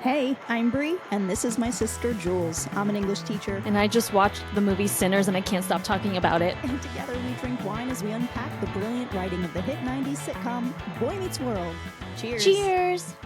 Hey, I'm Brie, and this is my sister Jules. I'm an English teacher. And I just watched the movie Sinners and I can't stop talking about it. And together we drink wine as we unpack the brilliant writing of the hit 90s sitcom Boy Meets World. Cheers. Cheers.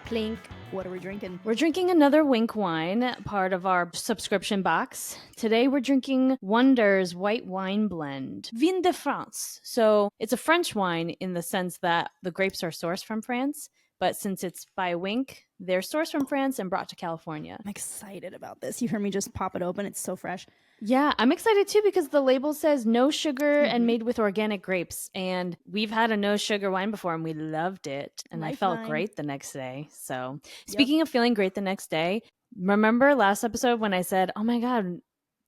Clink. What are we drinking? We're drinking another Winc wine, part of our subscription box. Today we're drinking Wonders white wine blend, Vin de France. So it's a French wine in the sense that the grapes are sourced from France. But since it's by Winc, they're sourced from France and brought to California. I'm excited about this. You heard me just pop it open. It's so fresh. Yeah, I'm excited too because the label says no sugar and made with organic grapes. And we've had a no sugar wine before and we loved it. And I felt great the next day. So speaking of feeling great the next day, remember last episode when I said, oh my God,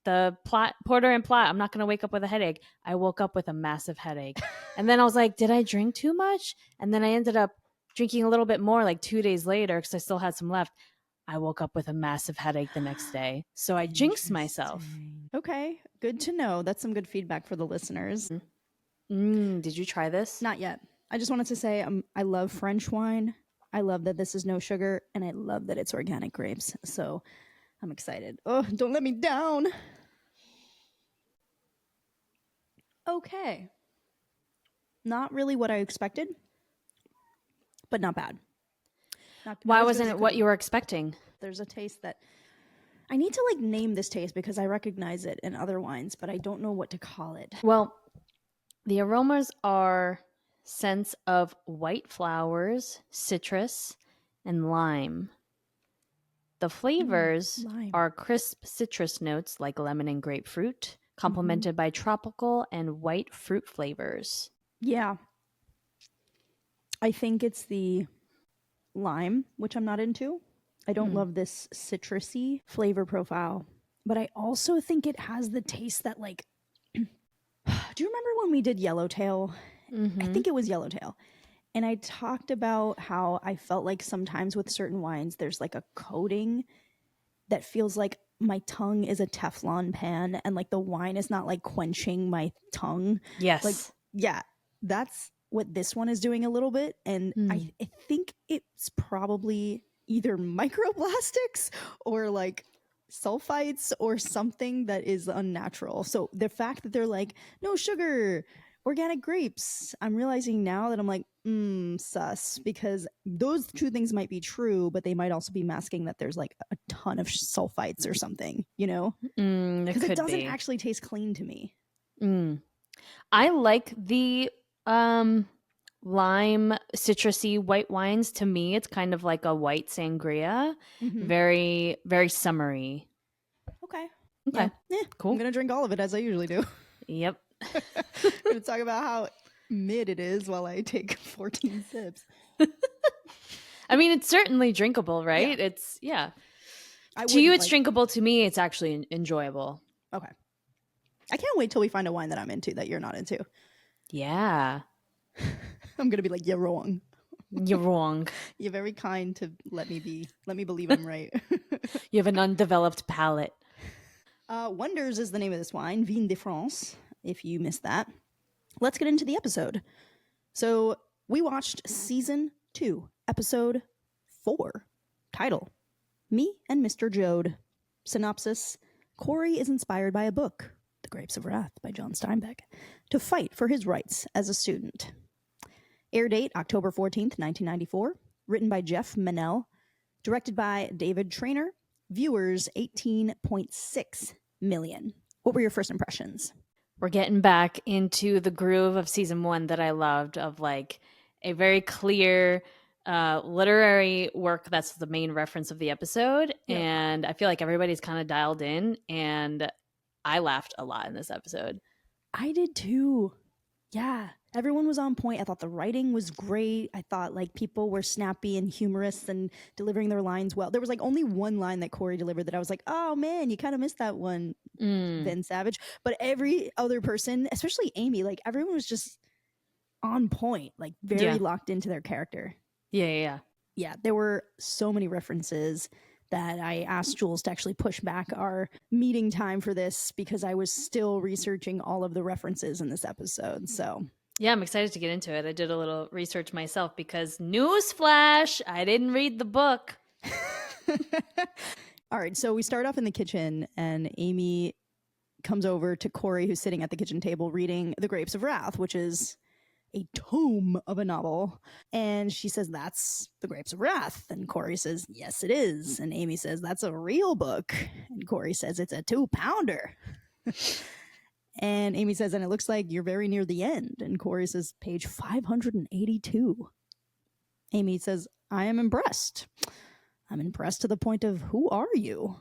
the porter and plot, I'm not going to wake up with a headache. I woke up with a massive headache. And then I was like, did I drink too much? And then I ended up drinking a little bit more like 2 days later because I still had some left. I woke up with a massive headache the next day. So I jinxed myself. Okay, good to know. That's some good feedback for the listeners. Did you try this? Not yet. I just wanted to say I love French wine. I love that this is no sugar, and I love that it's organic grapes. So I'm excited. Oh, don't let me down. Okay. Not really what I expected, but not bad. Why wasn't it what you were expecting? There's a taste that I need to name this taste because I recognize it in other wines, but I don't know what to call it. Well, the aromas are scents of white flowers, citrus, and lime. The flavors are crisp citrus notes like lemon and grapefruit, complemented by tropical and white fruit flavors. Yeah. I think it's the lime, which I'm not into. I don't love this citrusy flavor profile, but I also think it has the taste that do you remember when we did Yellowtail? I think it was Yellowtail. And I talked about how I felt like sometimes with certain wines, there's like a coating that feels like my tongue is a Teflon pan and the wine is not quenching my tongue. Yes. Yeah, that's what this one is doing a little bit. And I think it's probably either microplastics or sulfites or something that is unnatural. So the fact that they're no sugar, organic grapes, I'm realizing now that I'm sus, because those two things might be true, but they might also be masking that there's a ton of sulfites or something, because it doesn't actually taste clean to me. I like the lime citrusy white wines. To me, it's kind of like a white sangria. Very, very summery. Okay. Yeah. Cool. I'm gonna drink all of it as I usually do. Yep. I'm gonna talk about how mid it is while I take 14 sips. I mean, it's certainly drinkable, right? Yeah. To you, it's drinkable. To me, it's actually enjoyable. Okay. I can't wait till we find a wine that I'm into that you're not into. Yeah. I'm gonna be you're wrong. You're wrong. You're very kind to let me believe I'm right. You have an undeveloped palate. Wonders is the name of this wine, Vin de France, if you missed that. Let's get into the episode. So we watched season 2, episode 4. Title, Me and Mr. Joad. Synopsis, Cory is inspired by a book, The Grapes of Wrath by John Steinbeck, to fight for his rights as a student. Air date, October 14th, 1994. Written by Jeff Manel. Directed by David Trainer. Viewers, 18.6 million. What were your first impressions? We're getting back into the groove of season 1 that I loved, of a very clear literary work that's the main reference of the episode. Yeah. And I feel like everybody's kind of dialed in, and I laughed a lot in this episode. I did too. Yeah, everyone was on point. I thought the writing was great. I thought people were snappy and humorous and delivering their lines well. There was only one line that Cory delivered that I was oh man, you kind of missed that one, Vin Savage. But every other person, especially Amy, everyone was just on point, very locked into their character. Yeah. Yeah, there were so many references that I asked Jules to actually push back our meeting time for this because I was still researching all of the references in this episode. So Yeah, I'm excited to get into it. I did a little research myself because newsflash, I didn't read the book. All right, so we start off in the kitchen, and Amy comes over to Cory, who's sitting at the kitchen table reading The Grapes of Wrath, which is a tome of a novel. And she says, that's The Grapes of Wrath. And Cory says, yes, it is. And Amy says, that's a real book. And Cory says, it's a 2-pounder. And Amy says, and it looks like you're very near the end. And Cory says, page 582. Amy says, I am impressed. I'm impressed to the point of, who are you?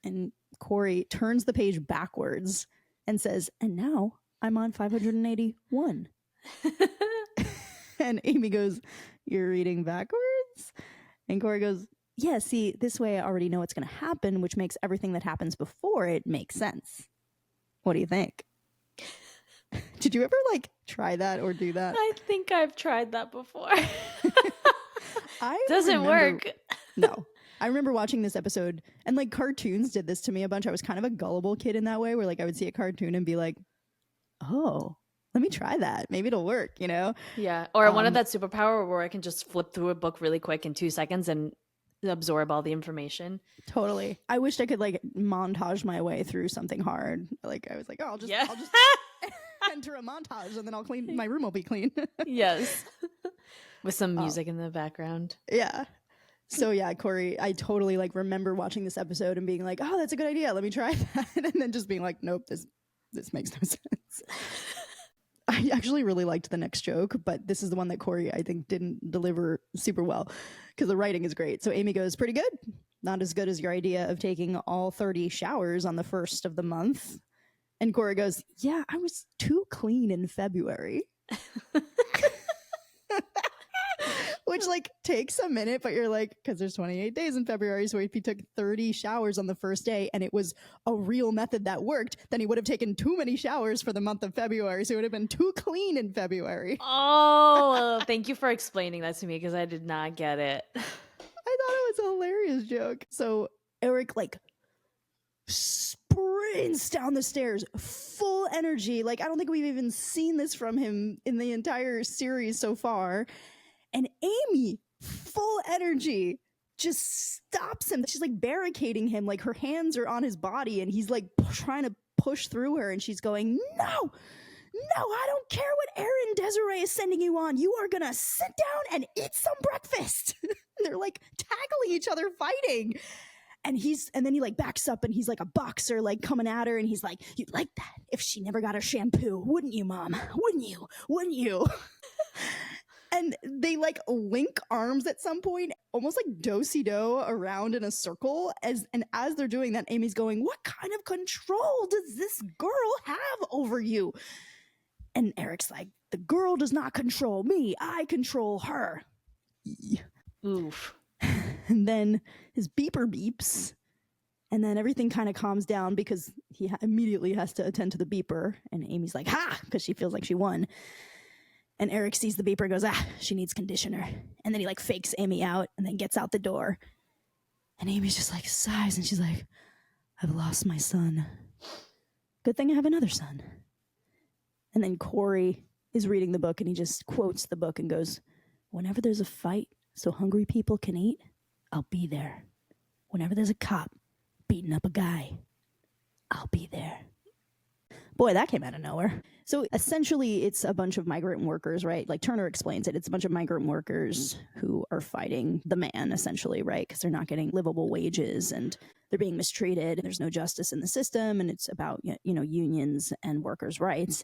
And Cory turns the page backwards and says, and now I'm on 581. And Amy goes, you're reading backwards? And Cory goes, yeah, see, this way I already know what's going to happen, which makes everything that happens before it make sense. What do you think? Did you ever try that or do that? I think I've tried that before. Doesn't work. No. I remember watching this episode, and cartoons did this to me a bunch. I was kind of a gullible kid in that way, where I would see a cartoon and be like, oh, let me try that. Maybe it'll work, Yeah. Or one of that superpower where I can just flip through a book really quick in 2 seconds and absorb all the information. Totally. I wished I could montage my way through something hard. I was like, oh, I'll just enter a montage and then I'll clean. My room will be clean. Yes. With some music in the background. Yeah. So yeah, Cory, I totally remember watching this episode and being like, oh, that's a good idea. Let me try that. And then just being like, nope, this makes no sense. I actually really liked the next joke, but this is the one that Cory, I think, didn't deliver super well because the writing is great. So Amy goes, pretty good. Not as good as your idea of taking all 30 showers on the first of the month. And Cory goes, yeah, I was too clean in February. Which takes a minute, but you're because there's 28 days in February. So if he took 30 showers on the first day and it was a real method that worked, then he would have taken too many showers for the month of February. So it would have been too clean in February. Oh, thank you for explaining that to me because I did not get it. I thought it was a hilarious joke. So Eric sprints down the stairs, full energy. I don't think we've even seen this from him in the entire series so far. And Amy, full energy, just stops him. She's barricading him. Her hands are on his body and he's trying to push through her. And she's going, no, I don't care what Aaron Desiree is sending you on. You are going to sit down and eat some breakfast. They're tackling each other, fighting. And then he backs up and he's like a boxer, coming at her. And he's like, you'd like that if she never got her shampoo. Wouldn't you, Mom? Wouldn't you? And they link arms at some point, almost do-si-do around in a circle. As they're doing that, Amy's going, what kind of control does this girl have over you? And Eric's like, the girl does not control me. I control her. Oof. And then his beeper beeps. And then everything kind of calms down because he immediately has to attend to the beeper. And Amy's like, ha! Because she feels like she won. And Eric sees the beeper and goes, she needs conditioner. And then he fakes Amy out and then gets out the door. And Amy's just sighs and she's like, I've lost my son. Good thing I have another son. And then Cory is reading the book and he just quotes the book and goes, whenever there's a fight so hungry people can eat, I'll be there. Whenever there's a cop beating up a guy, I'll be there. Boy, that came out of nowhere. So essentially, it's a bunch of migrant workers, right? Turner explains it. It's a bunch of migrant workers who are fighting the man, essentially, right? Because they're not getting livable wages and they're being mistreated. There's no justice in the system. And it's about, unions and workers' rights.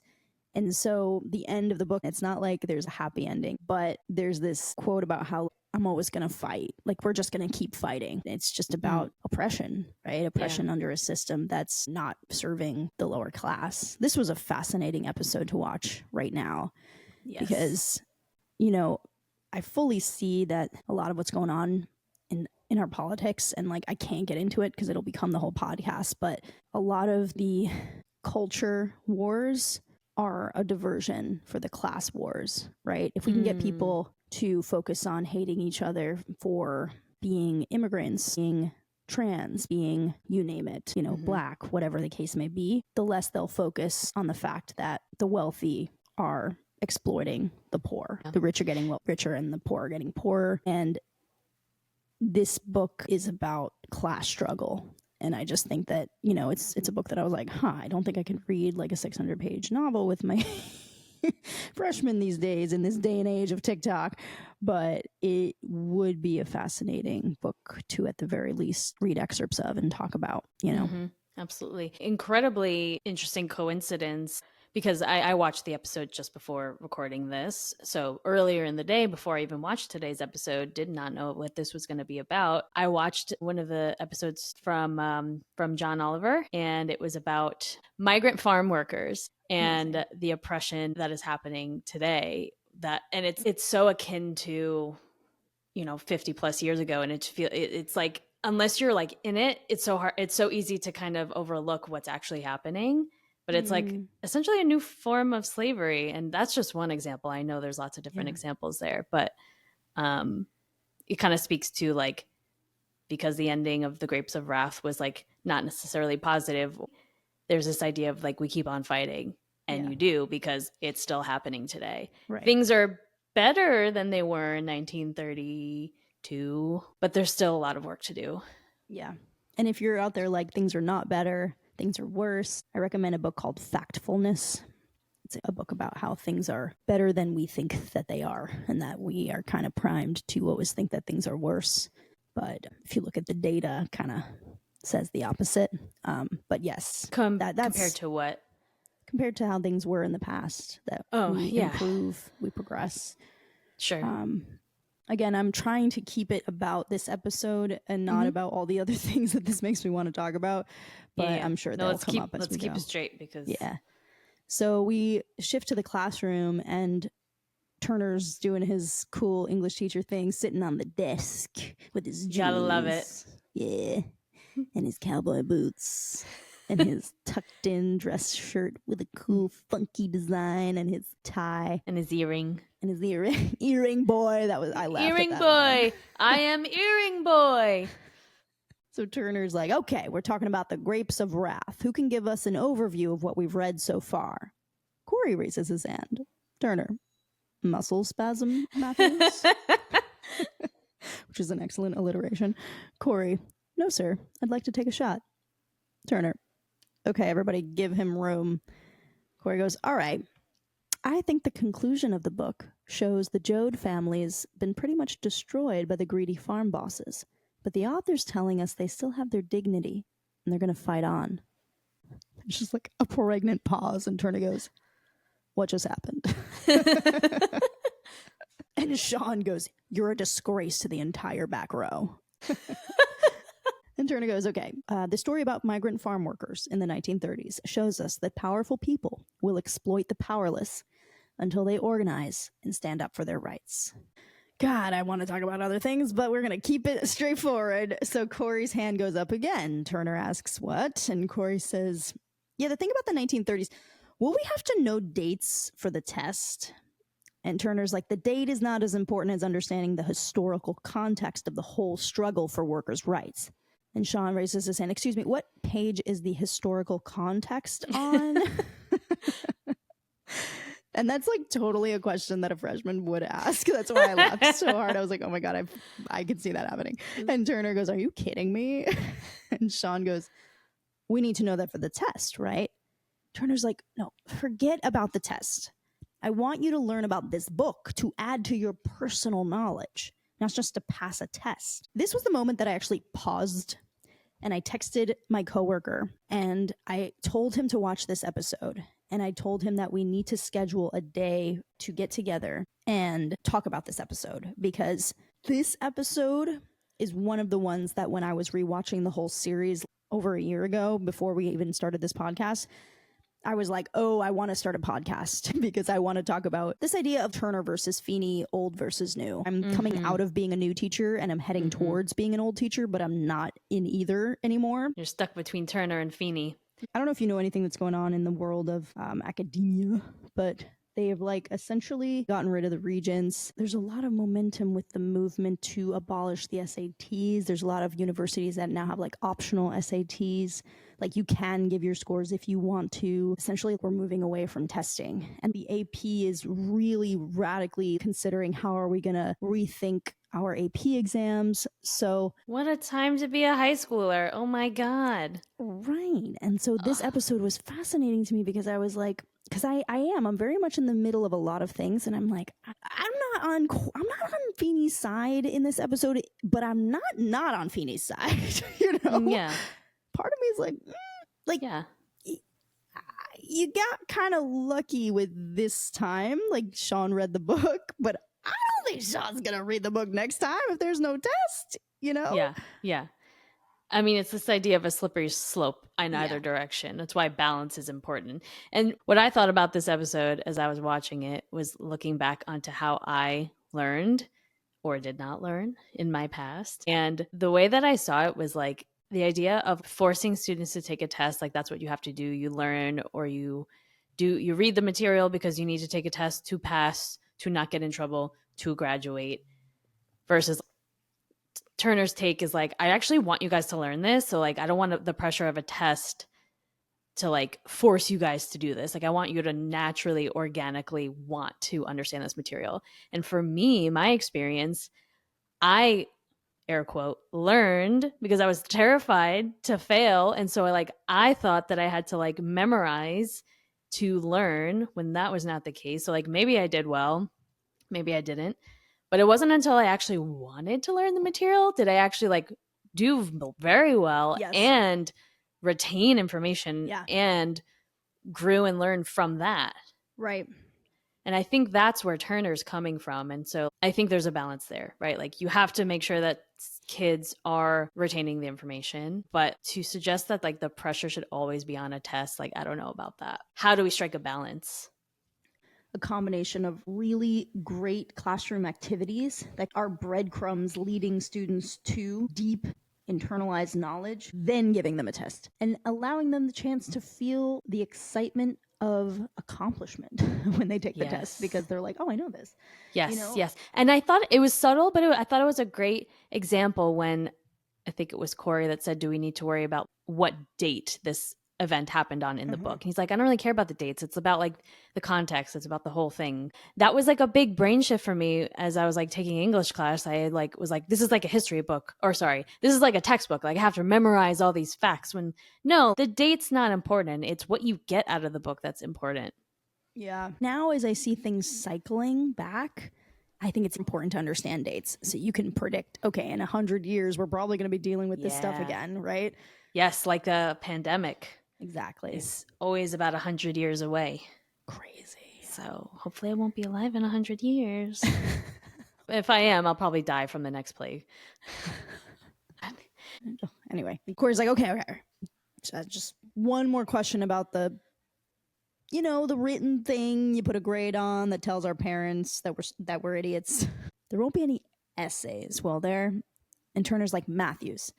And so the end of the book, it's not there's a happy ending, but there's this quote about how I'm always going to fight. We're just going to keep fighting. It's just about oppression, right? Oppression under a system that's not serving the lower class. This was a fascinating episode to watch right now. Yes. Because, I fully see that a lot of what's going on in our politics, and I can't get into it because it'll become the whole podcast, but a lot of the culture wars are a diversion for the class wars, right? If we can get people to focus on hating each other for being immigrants, being trans, being, you name it, black, whatever the case may be, the less they'll focus on the fact that the wealthy are exploiting the poor. The rich are getting richer and the poor are getting poorer. And this book is about class struggle. And I just think that, you know, it's a book that I was like, I don't think I could read like a 600-page novel with my freshman these days in this day and age of TikTok. But it would be a fascinating book to, at the very least, read excerpts of and talk about, you know. Mm-hmm. Absolutely. Incredibly interesting coincidence, because I watched the episode just before recording this. So earlier in the day, before I even watched today's episode, did not know what this was going to be about. I watched one of the episodes from John Oliver, and it was about migrant farm workers and the oppression that is happening today. And it's so akin to, you know, 50 plus years ago, and it's like, unless you're like in it, it's so hard, it's so easy to kind of overlook what's actually happening. But it's like essentially a new form of slavery, and that's just one example. I know there's lots of different examples there, but it kind of speaks to, like, because the ending of The Grapes of Wrath was like not necessarily positive, there's this idea of like, we keep on fighting, and you do, because it's still happening today. Right. Things are better than they were in 1932, but there's still a lot of work to do. Yeah. And if you're out there like, things are not better, things are worse, I recommend a book called Factfulness. It's a book about how things are better than we think that they are, and that we are kind of primed to always think that things are worse. But if you look at the data, kind of says the opposite. But yes. That's compared to what? Compared to how things were in the past, that we improve, we progress. Sure. Again, I'm trying to keep it about this episode and not about all the other things that this makes me want to talk about. But I'm sure they'll come up as we go. Let's keep it straight, because... Yeah. So we shift to the classroom, and Turner's doing his cool English teacher thing, sitting on the desk with his jeans. Gotta love it. Yeah. And his cowboy boots. And his tucked-in dress shirt with a cool, funky design, and his tie. And his earring. And his earring boy. I laughed earring at that boy. I am earring boy. So Turner's like, okay, we're talking about The Grapes of Wrath. Who can give us an overview of what we've read so far? Cory raises his hand. Turner. Muscle spasm, Matthews? Which is an excellent alliteration. Cory. No, sir. I'd like to take a shot. Turner. Okay, everybody give him room. Cory goes, all right. I think the conclusion of the book shows the Joad family has been pretty much destroyed by the greedy farm bosses. But the author's telling us they still have their dignity, and they're going to fight on. It's just like a pregnant pause, and Turner goes, what just happened? And Shawn goes, you're a disgrace to the entire back row. And Turner goes, okay, the story about migrant farm workers in the 1930s shows us that powerful people will exploit the powerless until they organize and stand up for their rights. God, I want to talk about other things, but we're going to keep it straightforward. So Cory's hand goes up again. Turner asks, what? And Cory says, yeah, the thing about the 1930s, will we have to know dates for the test? And Turner's like, the date is not as important as understanding the historical context of the whole struggle for workers' rights. And Shawn raises his hand. Excuse me, what page is the historical context on? And that's like totally a question that a freshman would ask. That's why I laughed so hard. I was like, oh my God, I could see that happening. And Turner goes, are you kidding me? And Shawn goes, we need to know that for the test, right? Turner's like, no, forget about the test. I want you to learn about this book to add to your personal knowledge, not just to pass a test. This was the moment that I actually paused, and I texted my coworker, and I told him to watch this episode. And I told him that we need to schedule a day to get together and talk about this episode, because this episode is one of the ones that when I was rewatching the whole series over a year ago, before we even started this podcast, I was like, oh, I want to start a podcast because I want to talk about this idea of Turner versus Feeney, old versus new. I'm coming out of being a new teacher, and I'm heading towards being an old teacher, but I'm not in either anymore. You're stuck between Turner and Feeney. I don't know if you know anything that's going on in the world of academia, but they have like essentially gotten rid of the regents. There's a lot of momentum with the movement to abolish the SATs. There's a lot of universities that now have like optional SATs. Like you can give your scores if you want to. Essentially, we're moving away from testing. And the AP is really radically considering how are we going to rethink our AP exams. So what a time to be a high schooler. Oh my God. Right. And so this episode was fascinating to me because I was like, because I'm very much in the middle of a lot of things, and I'm like, I'm not on Feeney's side in this episode, but I'm not on Feeney's side. Yeah. Part of me is like, yeah, you got kind of lucky with this time. Like, Shawn read the book, but I don't think Shawn's gonna read the book next time if there's no test. Yeah. I mean, it's this idea of a slippery slope in either direction. That's why balance is important. And what I thought about this episode as I was watching it was looking back onto how I learned or did not learn in my past. And the way that I saw it was like the idea of forcing students to take a test, like that's what you have to do. You learn or you read the material because you need to take a test to pass, to not get in trouble, to graduate, versus Turner's take is like, I actually want you guys to learn this. So like, I don't want the pressure of a test to like force you guys to do this. Like, I want you to naturally, organically want to understand this material. And for me, my experience, I air quote learned because I was terrified to fail. And so I thought that I had to like memorize to learn when that was not the case. So like, maybe I did well, maybe I didn't. But it wasn't until I actually wanted to learn the material did I actually like do very well and retain information and grew and learned from that. Right. And I think that's where Turner's coming from. And so I think there's a balance there, right? Like, you have to make sure that kids are retaining the information, but to suggest that like the pressure should always be on a test, like, I don't know about that. How do we strike a balance? A combination of really great classroom activities that are breadcrumbs leading students to deep internalized knowledge, then giving them a test and allowing them the chance to feel the excitement of accomplishment when they take the test, because they're like, oh, I know this. Yes. And I thought it was subtle, but I thought it was a great example when I think it was Cory that said, do we need to worry about what date this event happened on in the book? And he's like, I don't really care about the dates. It's about like the context. It's about the whole thing. That was like a big brain shift for me as I was like taking English class. I like was like, this is like a history book, or sorry, this is like a textbook. Like, I have to memorize all these facts, when no, the date's not important. It's what you get out of the book that's important. Yeah. Now, as I see things cycling back, I think it's important to understand dates so you can predict, okay, in 100 years, we're probably going to be dealing with this stuff again, right? Yes, like the pandemic. Exactly. It's always about 100 years away. Crazy. So hopefully I won't be alive in 100 years. If I am, I'll probably die from the next plague. Anyway, Cory's like, okay. Just one more question about the written thing you put a grade on that tells our parents that we're idiots. There won't be any essays, will there? And Turner's like, Matthews,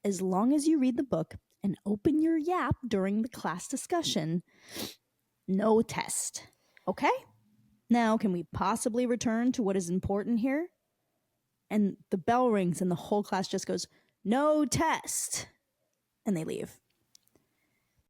as long as you read the book and open your yap during the class discussion, no test. Okay? Now, can we possibly return to what is important here? And the bell rings and the whole class just goes, no test. And they leave.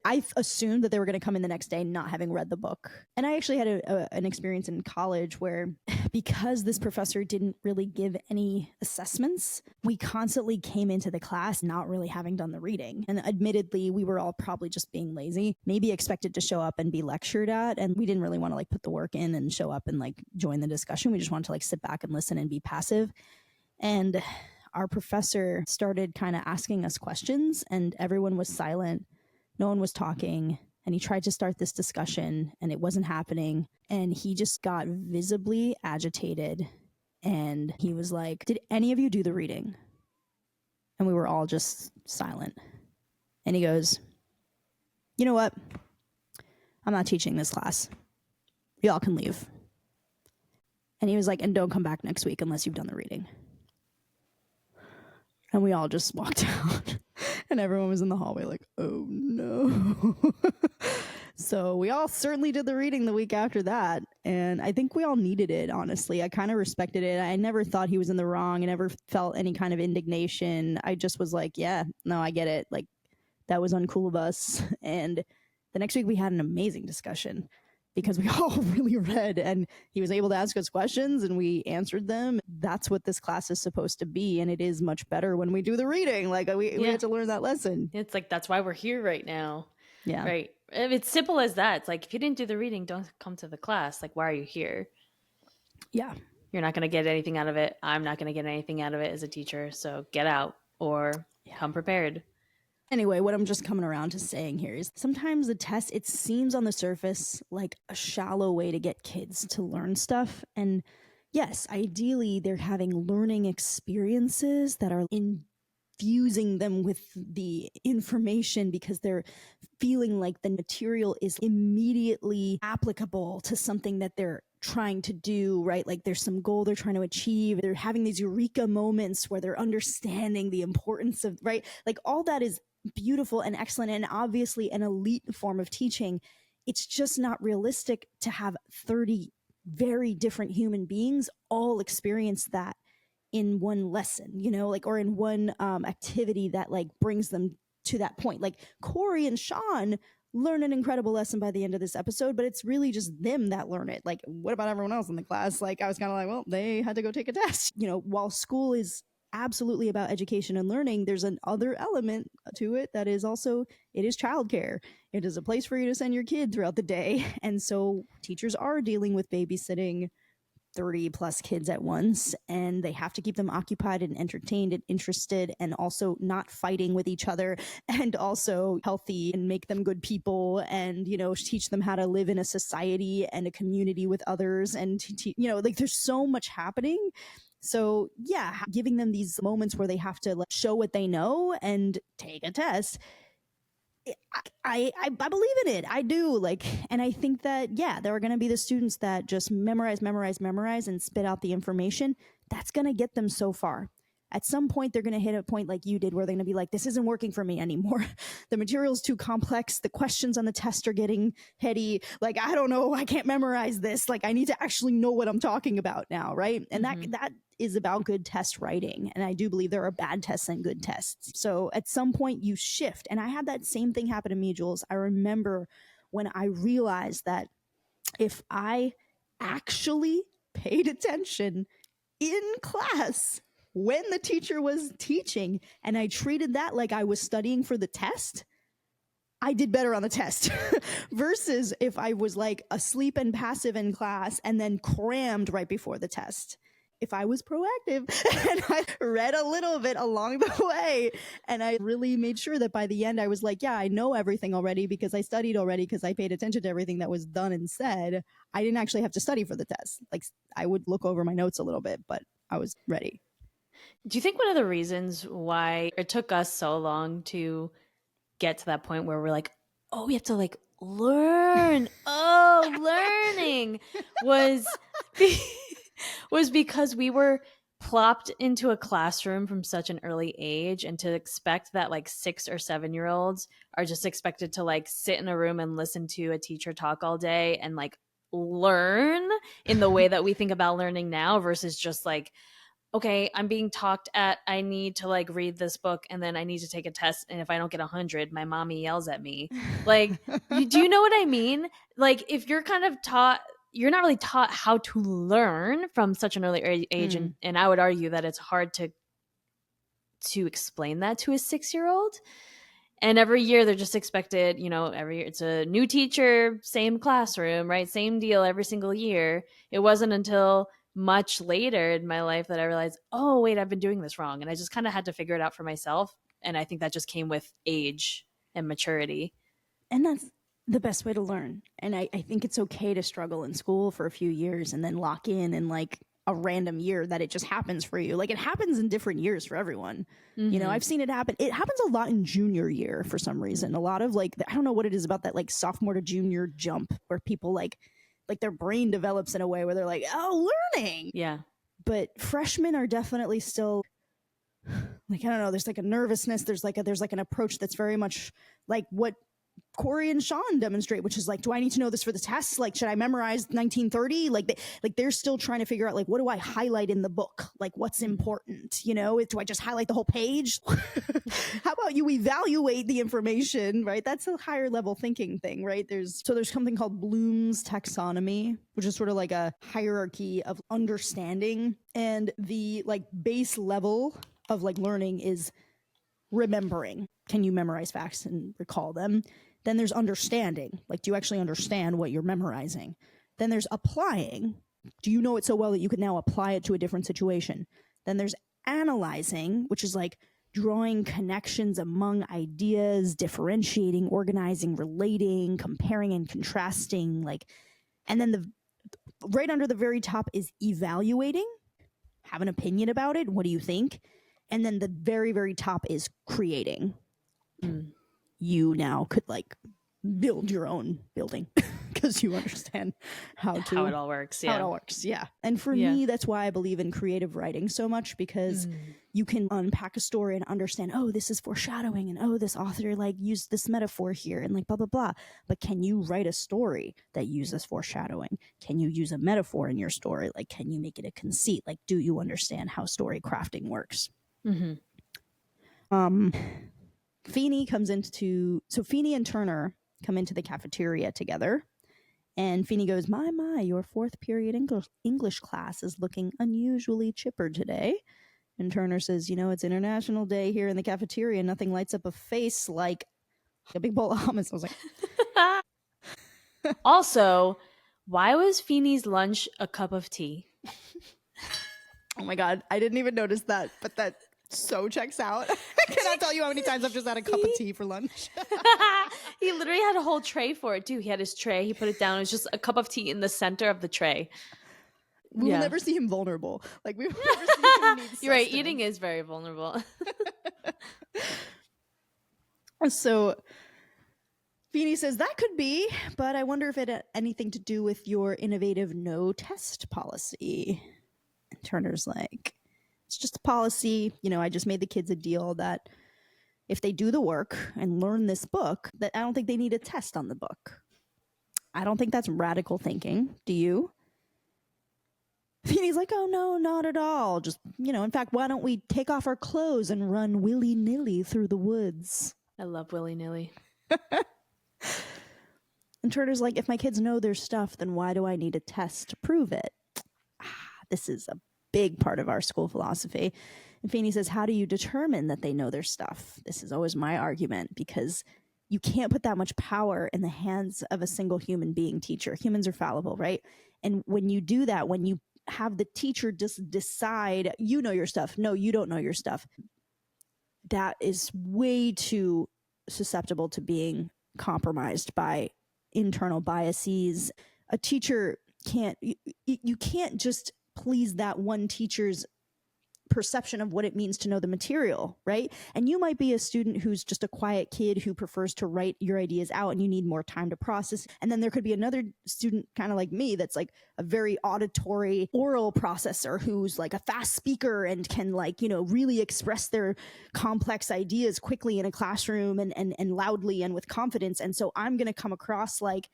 I assumed that they were going to come in the next day not having read the book. And I actually had an experience in college where, because this professor didn't really give any assessments, we constantly came into the class not really having done the reading. And admittedly, we were all probably just being lazy, maybe expected to show up and be lectured at. And we didn't really want to like put the work in and show up and like join the discussion. We just wanted to like sit back and listen and be passive. And our professor started kind of asking us questions, and everyone was silent. No one was talking, and he tried to start this discussion, and it wasn't happening. And he just got visibly agitated, and he was like, did any of you do the reading? And we were all just silent. And he goes, you know what? I'm not teaching this class. Y'all can leave. And he was like, and don't come back next week unless you've done the reading. And we all just walked out. And everyone was in the hallway like, oh no. So we all certainly did the reading the week after that. And I think we all needed it, honestly. I kind of respected it. I never thought he was in the wrong. I never felt any kind of indignation. I just was like, yeah, no, I get it. Like, that was uncool of us. And the next week we had an amazing discussion. because we all really read, and he was able to ask us questions and we answered them. That's what this class is supposed to be, and it is much better when we do the reading. Like we had to learn that lesson. It's like, that's why we're here right now. Yeah. Right. It's simple as that. It's like, if you didn't do the reading, don't come to the class. Like, why are you here? Yeah. You're not going to get anything out of it. I'm not going to get anything out of it as a teacher. So get out or come prepared. Anyway, what I'm just coming around to saying here is sometimes the test, it seems on the surface like a shallow way to get kids to learn stuff. And yes, ideally they're having learning experiences that are infusing them with the information because they're feeling like the material is immediately applicable to something that they're trying to do, right? Like there's some goal they're trying to achieve. They're having these eureka moments where they're understanding the importance of, right? Like all that is beautiful and excellent and obviously an elite form of teaching. It's just not realistic to have 30 very different human beings all experience that in one lesson, you know, like, or in one activity that like brings them to that point. Like Cory and Shawn learn an incredible lesson by the end of this episode, but it's really just them that learn it. Like, what about everyone else in the class? Like, I was kind of like, well, they had to go take a test. You know, while school is absolutely about education and learning, there's an other element to it that is also, it is childcare. It is a place for you to send your kid throughout the day. And so teachers are dealing with babysitting 30 plus kids at once, and they have to keep them occupied and entertained and interested, and also not fighting with each other, and also healthy, and make them good people, and, you know, teach them how to live in a society and a community with others. And, you know, like there's so much happening. So yeah, giving them these moments where they have to like show what they know and take a test. I believe in it. I do. Like, and I think that, yeah, there are going to be the students that just memorize and spit out the information. That's going to get them so far. At some point, they're going to hit a point like you did where they're going to be like, this isn't working for me anymore. The material's too complex. The questions on the test are getting heady. Like, I don't know. I can't memorize this. Like, I need to actually know what I'm talking about now, right? And that is about good test writing. And I do believe there are bad tests and good tests. So at some point you shift. And I had that same thing happen to me, Jules. I remember when I realized that if I actually paid attention in class when the teacher was teaching, and I treated that like I was studying for the test, I did better on the test versus if I was like asleep and passive in class and then crammed right before the test. If I was proactive and I read a little bit along the way, and I really made sure that by the end I was like, yeah, I know everything already because I studied already because I paid attention to everything that was done and said. I didn't actually have to study for the test. Like, I would look over my notes a little bit, but I was ready. Do you think one of the reasons why it took us so long to get to that point where we're like, oh, we have to like learn, learning was because we were plopped into a classroom from such an early age, and to expect that like 6 or 7 year olds are just expected to like sit in a room and listen to a teacher talk all day and like learn in the way that we think about learning now, versus just like, okay, I'm being talked at, I need to like read this book and then I need to take a test. And if I don't get 100, my mommy yells at me. Like, do you know what I mean? Like, if you're kind of taught, you're not really taught how to learn from such an early age. And I would argue that it's hard to explain that to a 6-year-old. And every year they're just expected, you know, every year it's a new teacher, same classroom, right? Same deal every single year. It wasn't until much later in my life that I realized, oh, wait, I've been doing this wrong. And I just kind of had to figure it out for myself. And I think that just came with age and maturity. And that's the best way to learn. And I think it's okay to struggle in school for a few years and then lock in like a random year that it just happens for you. Like, it happens in different years for everyone. You know, I've seen it happen. It happens a lot in junior year for some reason. A lot of like, I don't know what it is about that like sophomore to junior jump where people like their brain develops in a way where they're like, oh, learning. Yeah. But freshmen are definitely still like, I don't know, there's like a nervousness. There's like an approach that's very much like what Cory and Shawn demonstrate, which is like, do I need to know this for the test? Like, should I memorize 1930? They're still trying to figure out, like, what do I highlight in the book? Like, what's important? You know, do I just highlight the whole page? How about you evaluate the information, right? That's a higher level thinking thing, right? There's something called Bloom's taxonomy, which is sort of like a hierarchy of understanding. And the like base level of like learning is remembering. Can you memorize facts and recall them? Then there's understanding. Like, do you actually understand what you're memorizing? Then there's applying. Do you know it so well that you can now apply it to a different situation? Then there's analyzing, which is like drawing connections among ideas, differentiating, organizing, relating, comparing and contrasting. Like, and then right under the very top is evaluating. Have an opinion about it. What do you think? And then the very, very top is creating. You now could like build your own building because you understand how it all works. Yeah. How it all works. Yeah. And for me, that's why I believe in creative writing so much, because you can unpack a story and understand, oh, this is foreshadowing, and oh, this author like used this metaphor here and like blah, blah, blah. But can you write a story that uses foreshadowing? Can you use a metaphor in your story? Like, can you make it a conceit? Like, do you understand how story crafting works? Feeney Feeney and Turner come into the cafeteria together, and Feeney goes, my, your fourth period English class is looking unusually chipper today. And Turner says, it's International Day here in the cafeteria. Nothing lights up a face like a big bowl of hummus. I was like, also, why was Feeney's lunch a cup of tea? Oh my God, I didn't even notice that, but that so checks out. I cannot tell you how many times I've just had a cup of tea for lunch. He literally had a whole tray for it too. He had his tray, he put it down, it was just a cup of tea in the center of the tray. We will never see him vulnerable. Like, we will never see him need sustenance. You're right, eating is very vulnerable. So Feeney says, that could be, but I wonder if it had anything to do with your innovative no test policy. And Turner's like, it's just a policy. I just made the kids a deal that if they do the work and learn this book, that I don't think they need a test on the book. I don't think that's radical thinking. Do you? Feeney's like, oh, no, not at all. Just, in fact, why don't we take off our clothes and run willy-nilly through the woods? I love willy-nilly. And Turner's like, if my kids know their stuff, then why do I need a test to prove it? This is a big part of our school philosophy. And Feeney says, how do you determine that they know their stuff? This is always my argument, because you can't put that much power in the hands of a single human being teacher. Humans are fallible, right? And when you do that, when you have the teacher just decide, you know your stuff, no, you don't know your stuff, that is way too susceptible to being compromised by internal biases. A teacher you can't just please that one teacher's perception of what it means to know the material, right? And you might be a student who's just a quiet kid who prefers to write your ideas out and you need more time to process. And then there could be another student kind of like me that's like a very auditory oral processor who's like a fast speaker and can really express their complex ideas quickly in a classroom and loudly and with confidence. And so I'm going to come across like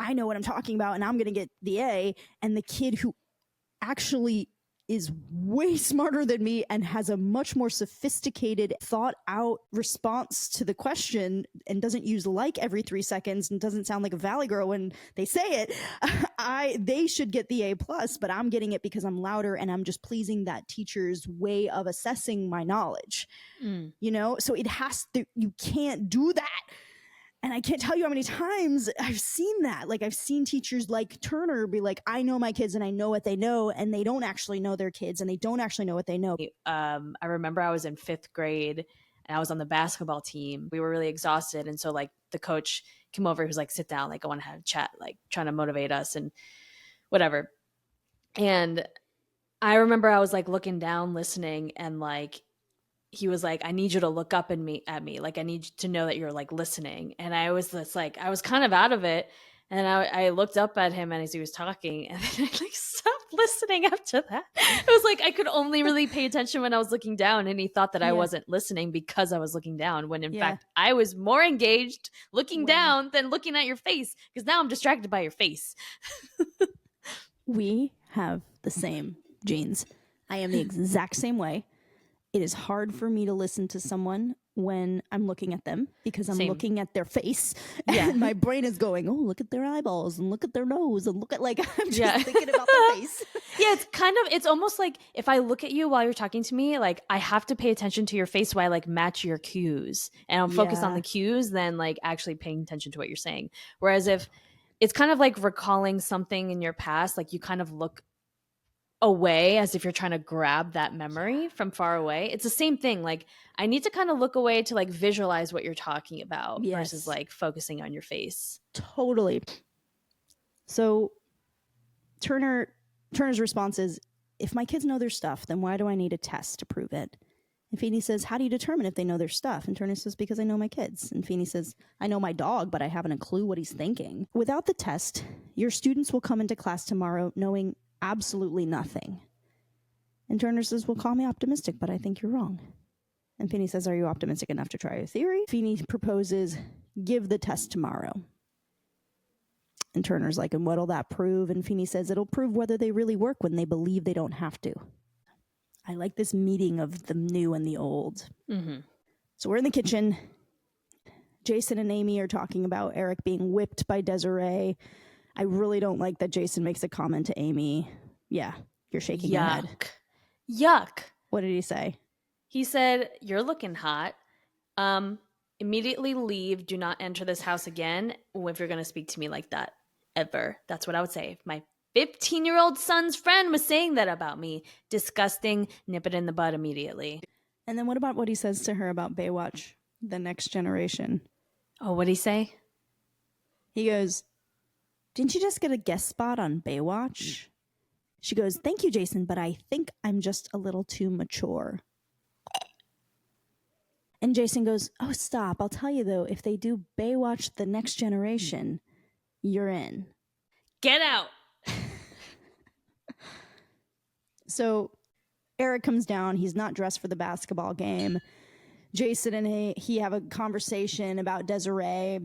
I know what I'm talking about and I'm going to get the A, and the kid who actually is way smarter than me and has a much more sophisticated, thought out response to the question and doesn't use like every 3 seconds and doesn't sound like a valley girl when they say it, they should get the A+, but I'm getting it because I'm louder and I'm just pleasing that teacher's way of assessing my knowledge. So you can't do that. And I can't tell you how many times I've seen that. Like, I've seen teachers like Turner be like, I know my kids and I know what they know, and they don't actually know their kids and they don't actually know what they know. I remember I was in 5th grade and I was on the basketball team. We were really exhausted. And so like the coach came over, he was like, sit down, like I want to have a chat, like trying to motivate us and whatever. And I remember I was like looking down, listening, and like, he was like, I need you to look up at me. Like, I need you to know that you're like listening. And I was just like, I was kind of out of it. And I looked up at him and as he was talking, and then I like stopped listening after that. It was like I could only really pay attention when I was looking down, and he thought that I wasn't listening because I was looking down, when in fact I was more engaged looking down than looking at your face, because now I'm distracted by your face. We have the same genes. I am the exact same way. It is hard for me to listen to someone when I'm looking at them because I'm looking at their face. And my brain is going, oh, look at their eyeballs and look at their nose and look at, like, I'm just thinking about the face. Yeah, it's almost like if I look at you while you're talking to me, like I have to pay attention to your face while I like match your cues, and I'll focus on the cues than like actually paying attention to what you're saying. Whereas if it's kind of like recalling something in your past, like you kind of look away as if you're trying to grab that memory from far away. It's the same thing. Like I need to kind of look away to like visualize what you're talking about versus like focusing on your face. Totally. So Turner's response is, if my kids know their stuff, then why do I need a test to prove it? And Feeney says, how do you determine if they know their stuff? And Turner says, because I know my kids. And Feeney says, I know my dog, but I haven't a clue what he's thinking. Without the test, your students will come into class tomorrow knowing absolutely nothing. And Turner says, well, call me optimistic, but I think you're wrong. And Feeney says, are you optimistic enough to try your theory? Feeney proposes, give the test tomorrow. And Turner's like, and what'll that prove? And Feeney says, it'll prove whether they really work when they believe they don't have to. I like this meeting of the new and the old. Mm-hmm. So we're in the kitchen. Jason and Amy are talking about Eric being whipped by Desiree. I really don't like that Jason makes a comment to Amy. Yeah, you're shaking your head. Yuck. What did he say? He said, you're looking hot. Immediately leave. Do not enter this house again if you're going to speak to me like that. Ever. That's what I would say. If my 15-year-old son's friend was saying that about me, disgusting, nip it in the bud immediately. And then what about what he says to her about Baywatch, The Next Generation? Oh, what'd he say? He goes, didn't you just get a guest spot on Baywatch? She goes, thank you, Jason, but I think I'm just a little too mature. And Jason goes, oh, stop. I'll tell you, though, if they do Baywatch The Next Generation, you're in. Get out. So Eric comes down. He's not dressed for the basketball game. Jason and he have a conversation about Desiree.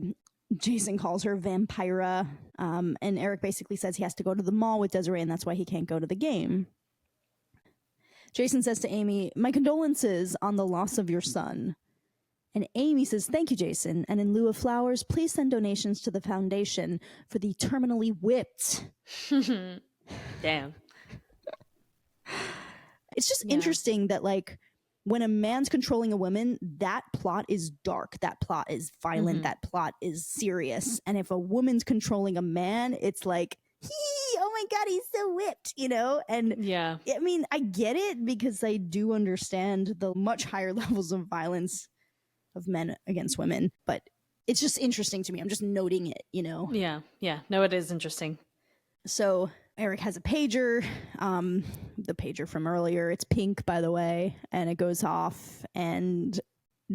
Jason calls her Vampira. And Eric basically says he has to go to the mall with Desiree, and that's why he can't go to the game. Jason says to Amy, my condolences on the loss of your son. And Amy says, thank you, Jason. And in lieu of flowers, please send donations to the foundation for the terminally whipped. Damn. It's just interesting that, like, when a man's controlling a woman, that plot is dark. That plot is violent. Mm-hmm. That plot is serious. And if a woman's controlling a man, it's like, oh my God, he's so whipped, you know? And yeah, I mean, I get it because I do understand the much higher levels of violence of men against women. But it's just interesting to me. I'm just noting it, you know? Yeah. No, it is interesting. So Eric has a pager, the pager from earlier. It's pink, by the way, and it goes off, and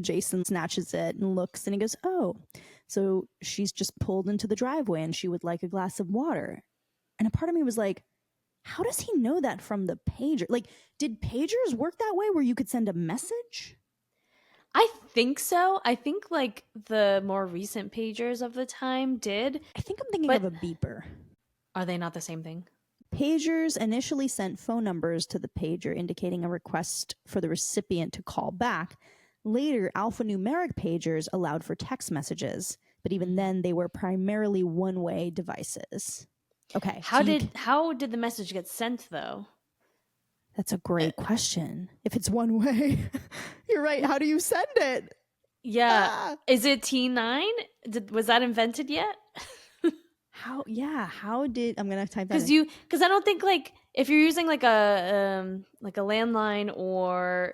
Jason snatches it and looks, and he goes, oh, so she's just pulled into the driveway and she would like a glass of water. And a part of me was like, how does he know that from the pager? Like, did pagers work that way where you could send a message? I think so. I think like the more recent pagers of the time did. I think I'm thinking of a beeper. Are they not the same thing? Pagers initially sent phone numbers to the pager indicating a request for the recipient to call back. Later, alphanumeric pagers allowed for text messages, but even then they were primarily one-way devices. Okay. How did the message get sent though? That's a great question. If it's one way, you're right. How do you send it? Yeah. Is it T9? Was that invented yet? How did I'm gonna type that because I don't think like if you're using like a landline or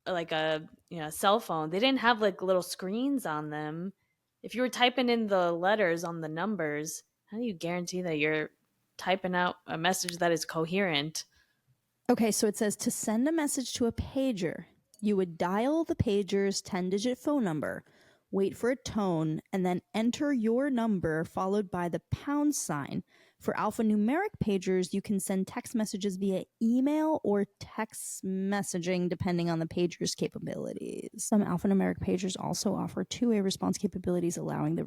like a cell phone, they didn't have like little screens on them. If you were typing in the letters on the numbers, how do you guarantee that you're typing out a message that is coherent? Okay, so it says to send a message to a pager, you would dial the pager's 10-digit phone number, wait for a tone, and then enter your number followed by the pound sign, For alphanumeric pagers, you can send text messages via email or text messaging, depending on the pager's capabilities. Some alphanumeric pagers also offer two-way response capabilities, allowing the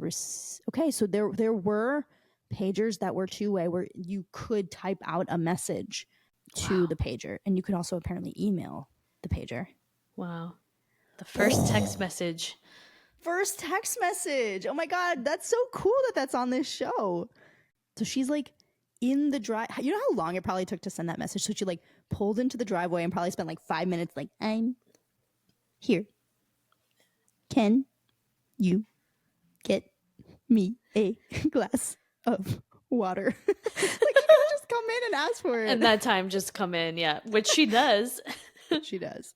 okay, so there were pagers that were two-way where you could type out a message to the pager, and you could also apparently email the pager. Wow. The first text message. First text message. Oh my God, that's so cool that that's on this show. So she's like in the drive. You know how long it probably took to send that message? So she like pulled into the driveway and probably spent like 5 minutes like, I'm here. Can you get me a glass of water? Like she could have just come in and asked for it. And that time just come in, yeah. Which she does. She does.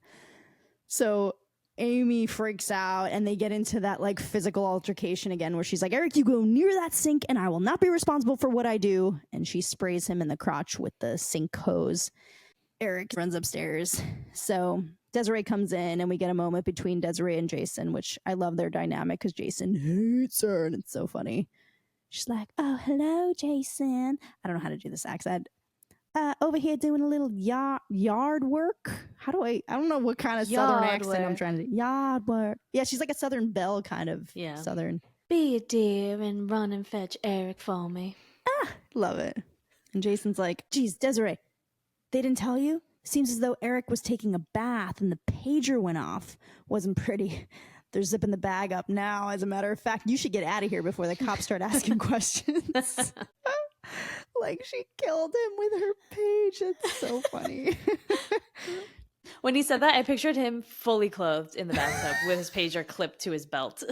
So Amy freaks out and they get into that like physical altercation again where she's like, Eric, you go near that sink and I will not be responsible for what I do. And she sprays him in the crotch with the sink hose. Eric runs upstairs. So Desiree comes in and we get a moment between Desiree and Jason, which I love their dynamic because Jason hates her and it's so funny. She's like, oh, hello, Jason. I don't know how to do this accent. Over here doing a little yard work. I don't know what kind of southern accent I'm trying to do. Yard work. Yeah, she's like a Southern Belle kind of southern. Be a dear and run and fetch Eric for me. Love it. And Jason's like, geez, Desiree, they didn't tell you? Seems as though Eric was taking a bath and the pager went off. Wasn't pretty. They're zipping the bag up now. As a matter of fact, you should get out of here before the cops start asking questions. Like she killed him with her page. It's so funny. When he said that, I pictured him fully clothed in the bathtub with his pager clipped to his belt.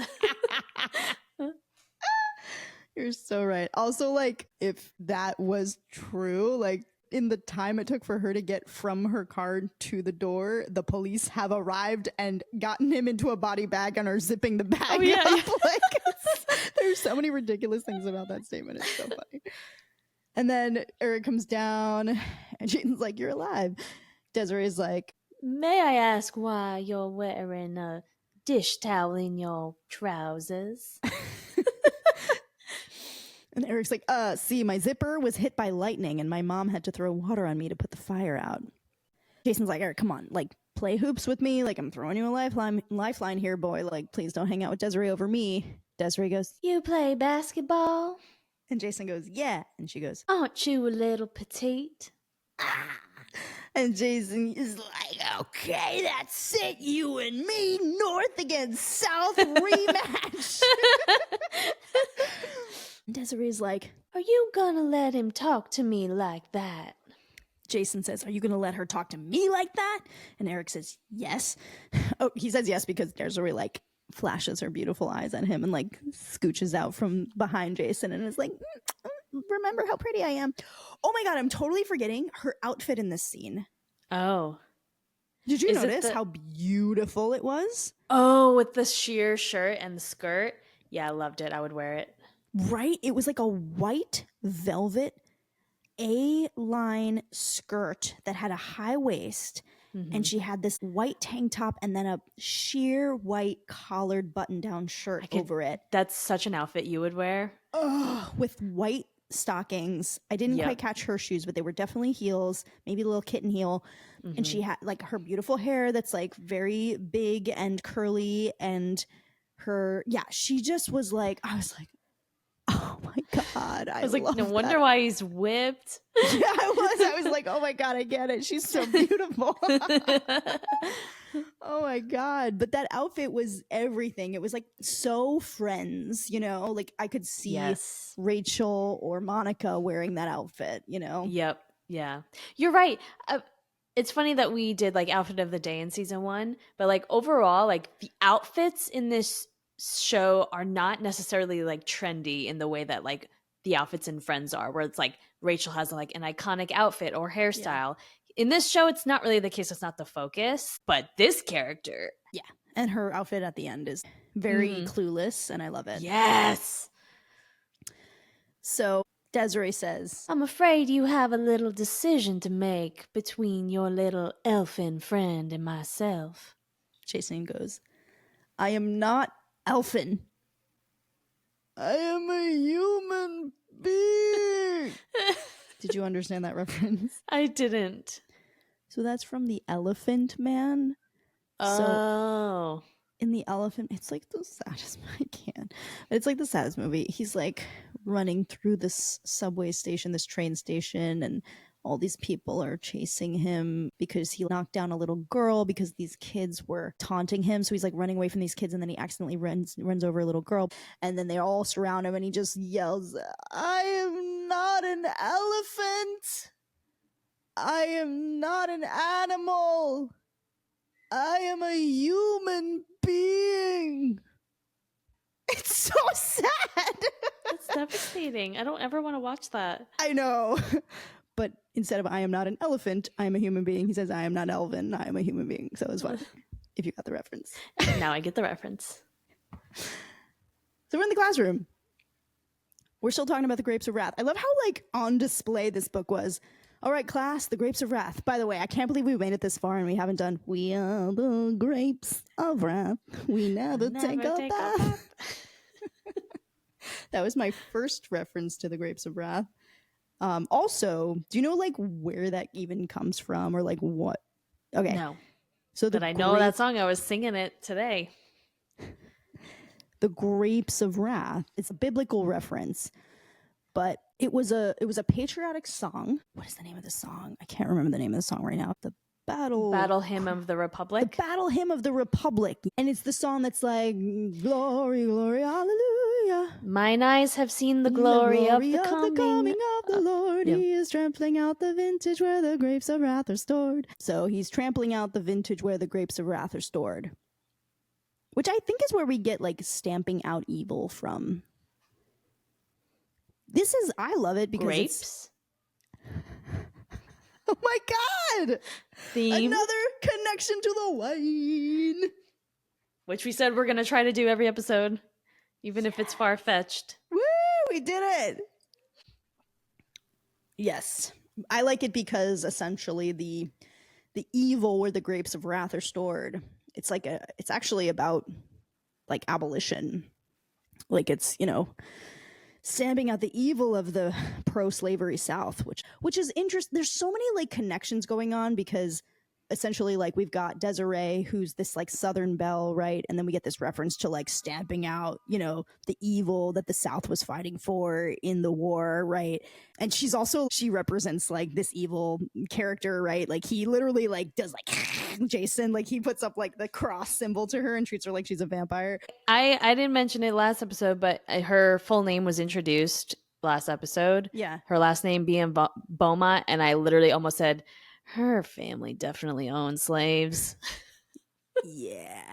You're so right. Also, like, if that was true, like, in the time it took for her to get from her car to the door, the police have arrived and gotten him into a body bag and are zipping the bag up. Yeah. Like, there's so many ridiculous things about that statement. It's so funny. And then Eric comes down and Jason's like, you're alive. Desiree's like, may I ask why you're wearing a dish towel in your trousers? And Eric's like, see, my zipper was hit by lightning and my mom had to throw water on me to put the fire out. Jason's like, Eric, come on, like, play hoops with me. Like, I'm throwing you a lifeline here, boy. Like, please don't hang out with Desiree over me. Desiree goes, you play basketball? And Jason goes, yeah. And she goes, aren't you a little petite? And Jason is like, okay, that's it. You and me, North against South rematch. And Desiree's like, are you gonna let him talk to me like that? Jason says, are you gonna let her talk to me like that? And Eric says, yes. Oh, he says yes because Desiree like flashes her beautiful eyes at him and like scooches out from behind Jason and is like, remember how pretty I am. Oh my God, I'm totally forgetting her outfit in this scene. Oh. Did you notice how beautiful it was? Oh, with the sheer shirt and the skirt. Yeah, I loved it. I would wear it. Right? It was like a white velvet A-line skirt that had a high waist. Mm-hmm. And she had this white tank top and then a sheer white collared button-down shirt over it. That's such an outfit you would wear. With white stockings. I didn't quite catch her shoes, but they were definitely heels, maybe a little kitten heel. Mm-hmm. And she had like her beautiful hair that's like very big and curly. And her, she just was like, I was like, oh my God. I was like, no wonder why he's whipped. Yeah, I was like, oh my God, I get it. She's so beautiful. Oh my God. But that outfit was everything. It was like so Friends, you know, like I could see Rachel or Monica wearing that outfit, you know? Yep. Yeah. You're right. It's funny that we did like outfit of the day in season 1, but like overall, like the outfits in this show are not necessarily like trendy in the way that like the outfits in Friends are, where it's like Rachel has like an iconic outfit or hairstyle. In this show, it's not really the case. It's not the focus, but this character. Yeah. And her outfit at the end is very clueless, and I love it. Yes. So Desiree says, I'm afraid you have a little decision to make between your little elfin friend and myself. Jason goes, I am not elfin. I am a human being. Did you understand that reference? I didn't. So that's from The Elephant Man. Oh. So in The Elephant, it's like the saddest. I can't. It's like the saddest movie. He's like running through this subway station, this train station, and all these people are chasing him because he knocked down a little girl because these kids were taunting him. So he's like running away from these kids, and then he accidentally runs over a little girl, and then they all surround him, and he just yells, "I am not an elephant. I am not an animal. I am a human being." It's so sad. That's devastating. I don't ever want to watch that. I know. But instead of "I am not an elephant, I am a human being," he says, "I am not Elvin, I am a human being." So it was fun, if you got the reference. Now I get the reference. So we're in the classroom. We're still talking about the Grapes of Wrath. I love how like on display this book was. All right, class, the Grapes of Wrath. By the way, I can't believe we made it this far and we haven't done "We are the grapes of wrath. We never take a bath." That was my first reference to the Grapes of Wrath. Also, do you know like where that even comes from or like what? Okay. No. So but I know that song. I was singing it today. The Grapes of Wrath. It's a biblical reference, but it was a patriotic song. What is the name of the song? I can't remember the name of the song right now. The Battle Hymn of the Republic. The Battle Hymn of the Republic. And it's the song that's like, "Glory, glory, hallelujah. Mine eyes have seen the glory of the coming of the Lord. He is trampling out the vintage where the grapes of wrath are stored." So he's trampling out the vintage where the grapes of wrath are stored. Which I think is where we get like stamping out evil from. I love it because grapes. Oh my God! Theme. Another connection to the wine. Which we said we're going to try to do every episode, even if it's far-fetched. Woo! We did it! Yes. I like it because essentially the evil where the grapes of wrath are stored, it's actually about like abolition. Like it's, stamping out the evil of the pro-slavery South, which is interesting. There's so many like connections going on because essentially like we've got Desiree, who's this like Southern belle, right? And then we get this reference to like stamping out, the evil that the South was fighting for in the war, right? And she represents like this evil character, right? Like he literally like does like Jason, like he puts up like the cross symbol to her and treats her like she's a vampire. I didn't mention it last episode, but her full name was introduced last episode. Yeah. Her last name being Beaumont, and I literally almost said, her family definitely owned slaves. Yeah.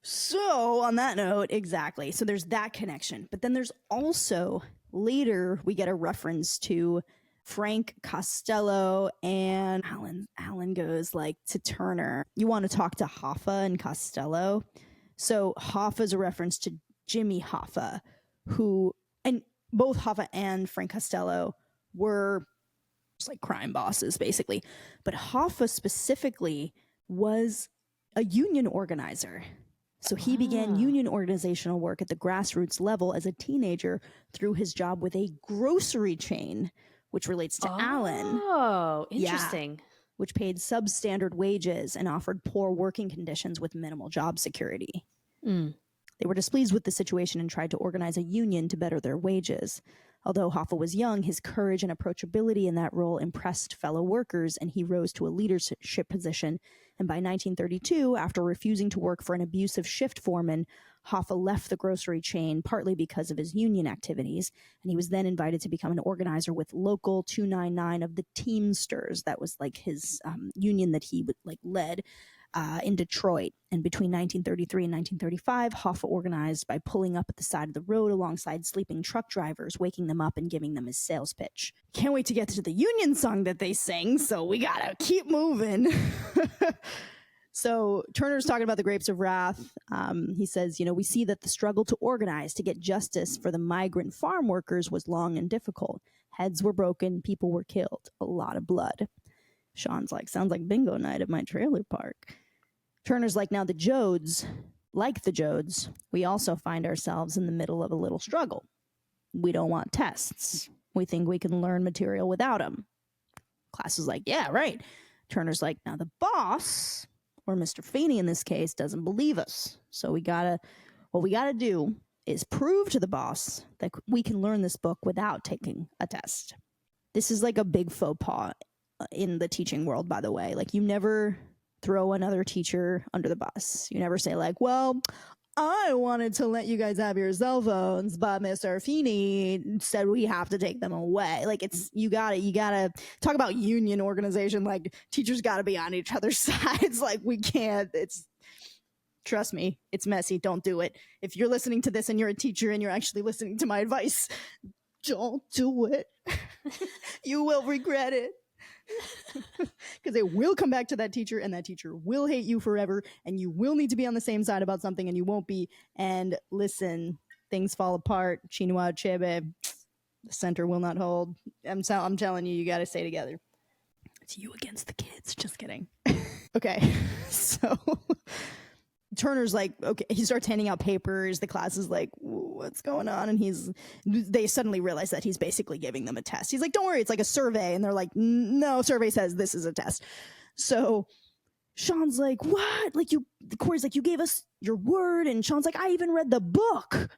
So on that note, exactly. So there's that connection. But then there's also, later, we get a reference to Frank Costello, and Alan goes like to Turner, "You want to talk to Hoffa and Costello?" So Hoffa is a reference to Jimmy Hoffa, and both Hoffa and Frank Costello were just like crime bosses, basically. But Hoffa specifically was a union organizer. So he began union organizational work at the grassroots level as a teenager through his job with a grocery chain, which relates to Alan. Oh, interesting. Yeah, which paid substandard wages and offered poor working conditions with minimal job security. They were displeased with the situation and tried to organize a union to better their wages. Although Hoffa was young, his courage and approachability in that role impressed fellow workers, and he rose to a leadership position. And by 1932, after refusing to work for an abusive shift foreman, Hoffa left the grocery chain partly because of his union activities, and he was then invited to become an organizer with Local 299 of the Teamsters. That was like his union that he led in Detroit. And between 1933 and 1935, Hoffa organized by pulling up at the side of the road alongside sleeping truck drivers, waking them up and giving them his sales pitch. Can't wait to get to the union song that they sing, so we gotta keep moving. So Turner's talking about the Grapes of Wrath. He says, we see that the struggle to organize to get justice for the migrant farm workers was long and difficult. Heads were broken, people were killed, a lot of blood. Sean's like, sounds like bingo night at my trailer park. Turner's like, now the Joads, we also find ourselves in the middle of a little struggle. we don't want tests. We think we can learn material without them. Class is like, yeah, right. Turner's like, now the boss, or Mr. Feeney in this case, doesn't believe us. So what we gotta do is prove to the boss that we can learn this book without taking a test. This is like a big faux pas in the teaching world, by the way. Like, you never throw another teacher under the bus. You never say like, well, I wanted to let you guys have your cell phones, but Mr. Feeney said we have to take them away. Like, it's, you gotta talk about union organization. Like, teachers gotta be on each other's sides. Like, we can't, trust me, it's messy. Don't do it. If you're listening to this and you're a teacher and you're actually listening to my advice, don't do it. You will regret it. Because it will come back to that teacher, and that teacher will hate you forever, and you will need to be on the same side about something, and you won't be. And listen, things fall apart. Chinua Achebe, the center will not hold. I'm telling you, you got to stay together. It's you against the kids. Just kidding. Okay, so Turner's like, okay, he starts handing out papers. The class is like, what's going on? And they suddenly realize that he's basically giving them a test. He's like, don't worry, it's like a survey. And they're like, no, survey says this is a test. So Shawn's like, what? Like, Cory's like, you gave us your word. And Shawn's like, I even read the book.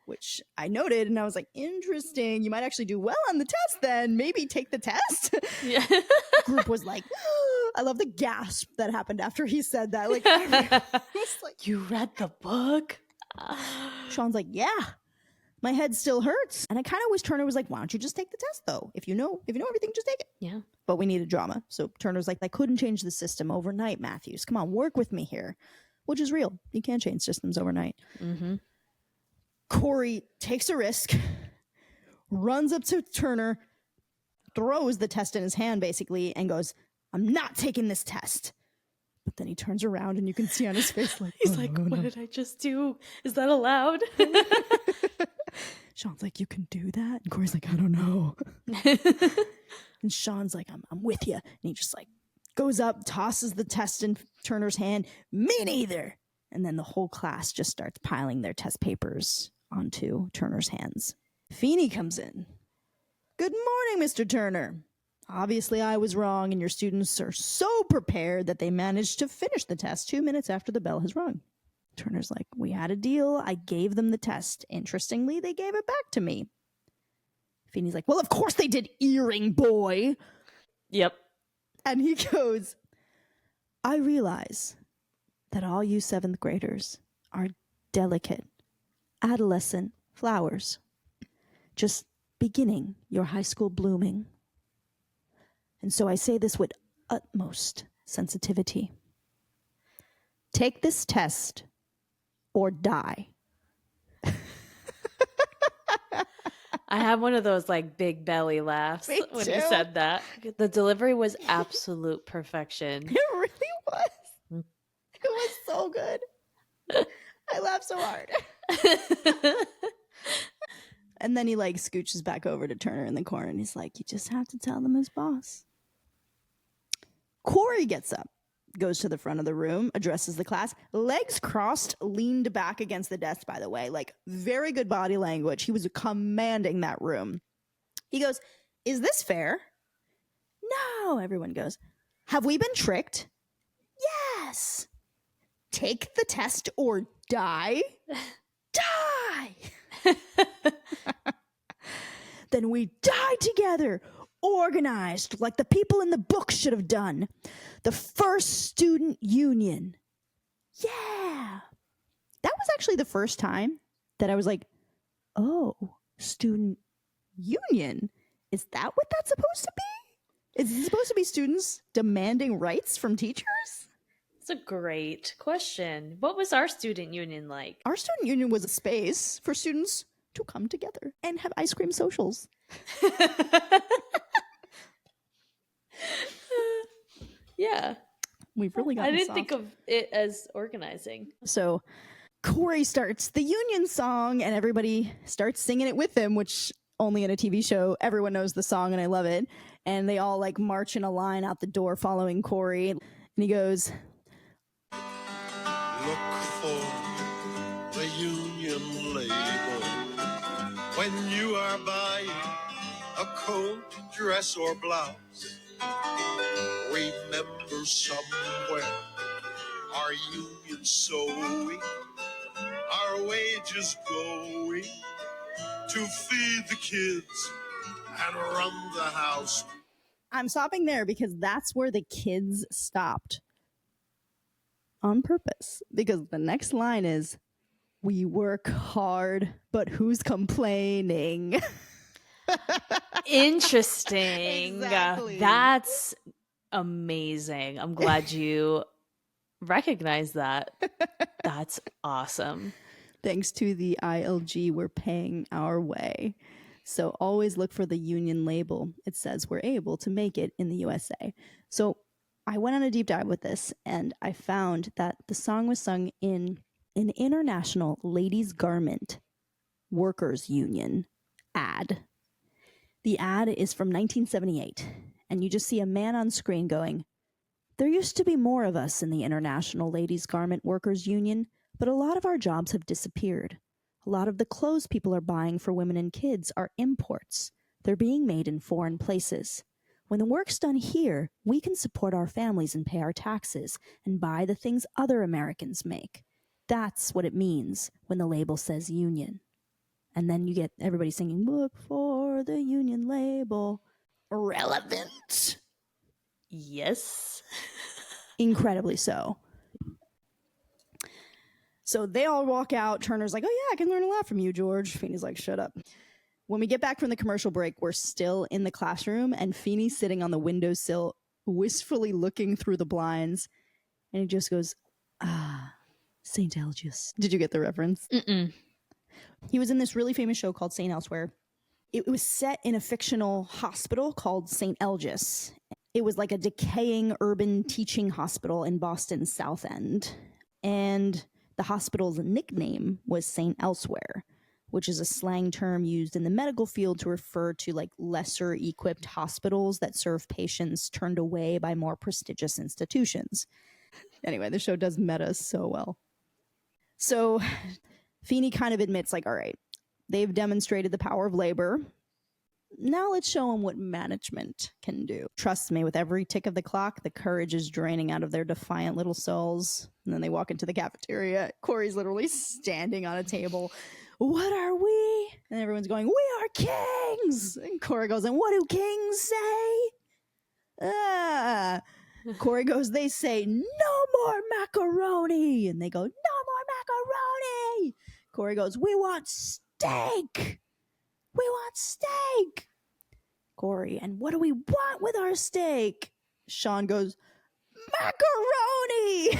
Which I noted, and I was like, interesting. You might actually do well on the test then. Maybe take the test. Yeah. The group was like, oh, I love the gasp that happened after he said that. Like, was like, you read the book? Shawn's like, yeah. My head still hurts. And I kind of wish Turner was like, why don't you just take the test though? If you know everything, just take it. Yeah. But we needed drama. So Turner's like, I couldn't change the system overnight, Matthews. Come on, work with me here. Which is real. You can't change systems overnight. Mm-hmm. Cory takes a risk, runs up to Turner, throws the test in his hand basically, and goes, I'm not taking this test. But then he turns around and you can see on his face like, he's like, what did I just do? Is that allowed? Shawn's like, you can do that? And Cory's like, I don't know. And Shawn's like, I'm with you. And he just like goes up, tosses the test in Turner's hand. Me neither. And then the whole class just starts piling their test papers onto Turner's hands. Feeney comes in. Good morning, Mr. Turner. Obviously, I was wrong, and your students are so prepared that they managed to finish the test 2 minutes after the bell has rung. Turner's like, we had a deal. I gave them the test. Interestingly, they gave it back to me. Feeney's like, well, of course they did, earring boy. Yep. And he goes, I realize that all you 7th graders are delicate, adolescent flowers, just beginning your high school blooming. And so I say this with utmost sensitivity. Take this test or die. I had one of those like big belly laughs when he said that. The delivery was absolute perfection. It really was. It was so good. I laughed so hard. And then he like scooches back over to Turner in the corner and he's like, you just have to tell them his boss. Cory gets up, goes to the front of the room, addresses the class, legs crossed, leaned back against the desk, by the way. Like, very good body language. He was commanding that room. He goes, is this fair? No, everyone goes. Have we been tricked? Yes. Take the test or die? Die! Then we die together, organized like the people in the book should have done. The first student union. Yeah. That was actually the first time that I was like, oh, student union. Is that what that's supposed to be? Is it supposed to be students demanding rights from teachers? It's a great question. What was our student union like? Our student union was a space for students to come together and have ice cream socials. Yeah. We've really got I didn't think of it as organizing. So Cory starts the union song and everybody starts singing it with him, which only in a TV show, everyone knows the song and I love it. And they all like march in a line out the door following Cory. And he goes, look for the union label. When When you are buying a coat, dress, or blouse, remember somewhere our union sewing, our wages going to feed the kids and run the house. I'm stopping there because that's where the kids stopped on purpose. Because the next line is, we work hard, but who's complaining? Interesting. Exactly. That's amazing. I'm glad you recognize that. That's awesome. Thanks to the ILG, we're paying our way. So always look for the union label. It says we're able to make it in the USA. So I went on a deep dive with this, and I found that the song was sung in an international ladies' garment workers union ad. The ad is from 1978, and you just see a man on screen going, "There used to be more of us in the International Ladies Garment Workers Union, but a lot of our jobs have disappeared. A lot of the clothes people are buying for women and kids are imports. They're being made in foreign places. When the work's done here, we can support our families and pay our taxes and buy the things other Americans make. That's what it means when the label says union." And then you get everybody singing, "Look for the union label." Relevant. Yes. Incredibly so. So they all walk out. Turner's like, "Oh yeah, I can learn a lot from you, George." Feeney's like, "Shut up." When we get back from the commercial break, we're still in the classroom, and Feeney's sitting on the windowsill, wistfully looking through the blinds, and he just goes, "Ah, St. Elgius." Did you get the reference? Mm-mm. He was in this really famous show called St. Elsewhere. It was set in a fictional hospital called St. Elgius. It was like a decaying urban teaching hospital in Boston's South End. And the hospital's nickname was St. Elsewhere, which is a slang term used in the medical field to refer to like lesser equipped hospitals that serve patients turned away by more prestigious institutions. Anyway, the show does meta so well. So Feeney kind of admits, like, all right, they've demonstrated the power of labor. Now let's show them what management can do. Trust me, with every tick of the clock, the courage is draining out of their defiant little souls. And then they walk into the cafeteria. Cory's literally standing on a table. "What are we?" And everyone's going, "We are kings." And Cory goes, "And what do kings say?" Cory goes, "They say no more macaroni." And they go, "No more macaroni." Cory goes, "We want steak. We want steak." Cory, "And what do we want with our steak?" Shawn goes, "Macaroni."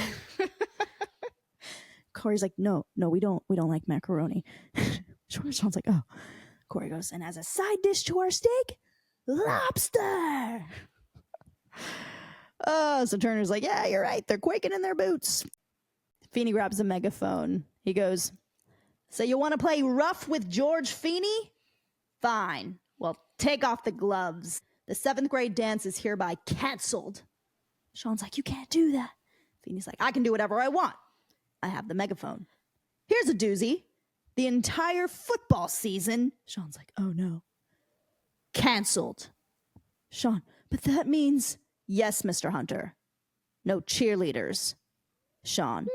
Cory's like, no, we don't like macaroni. Shawn's like, "Oh." Cory goes, "And as a side dish to our steak, lobster." So Turner's like, "Yeah, you're right. They're quaking in their boots." Feeney grabs a megaphone. He goes, "So you want to play rough with George Feeney? Fine. Well, take off the gloves. The 7th grade dance is hereby canceled." Shawn's like, "You can't do that." Feeney's like, "I can do whatever I want. I have the megaphone. Here's a doozy. The entire football season." Shawn's like, "Oh no. Canceled." Shawn, "But that means..." "Yes, Mr. Hunter. No cheerleaders." Shawn, "No."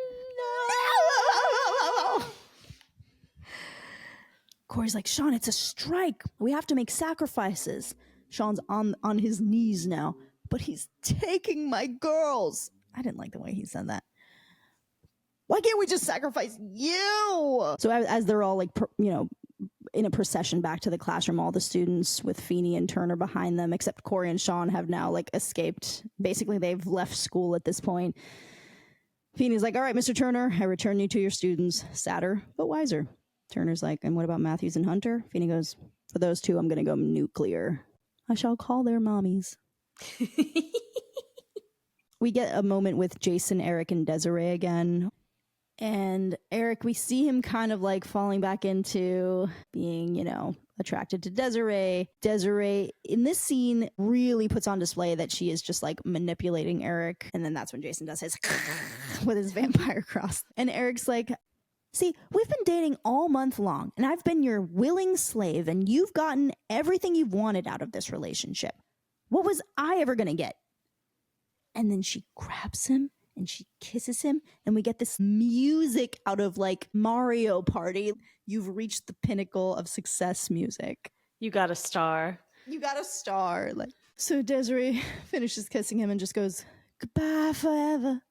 Cory's like, "Shawn, it's a strike. We have to make sacrifices." Shawn's on his knees now. "But he's taking my girls." I didn't like the way he said that. "Why can't we just sacrifice you?" So as they're all like, in a procession back to the classroom, all the students with Feeney and Turner behind them, except Cory and Shawn, have now like escaped. Basically, they've left school at this point. Feeney's like, "All right, Mr. Turner, I return you to your students, sadder but wiser." Turner's like, "And what about Matthews and Hunter?" Feeney goes, "For those two, I'm going to go nuclear. I shall call their mommies." We get a moment with Jason, Eric, and Desiree again. And Eric, we see him kind of like falling back into being, attracted to Desiree. Desiree, in this scene, really puts on display that she is just like manipulating Eric. And then that's when Jason does his with his vampire cross. And Eric's like, See, we've been dating all month long, and I've been your willing slave, and you've gotten everything you've wanted out of this relationship. What was I ever going to get? And then she grabs him and she kisses him, and we get this music out of like Mario Party. You've reached the pinnacle of success music. You got a star. You got a star. So Desiree finishes kissing him and just goes, goodbye forever.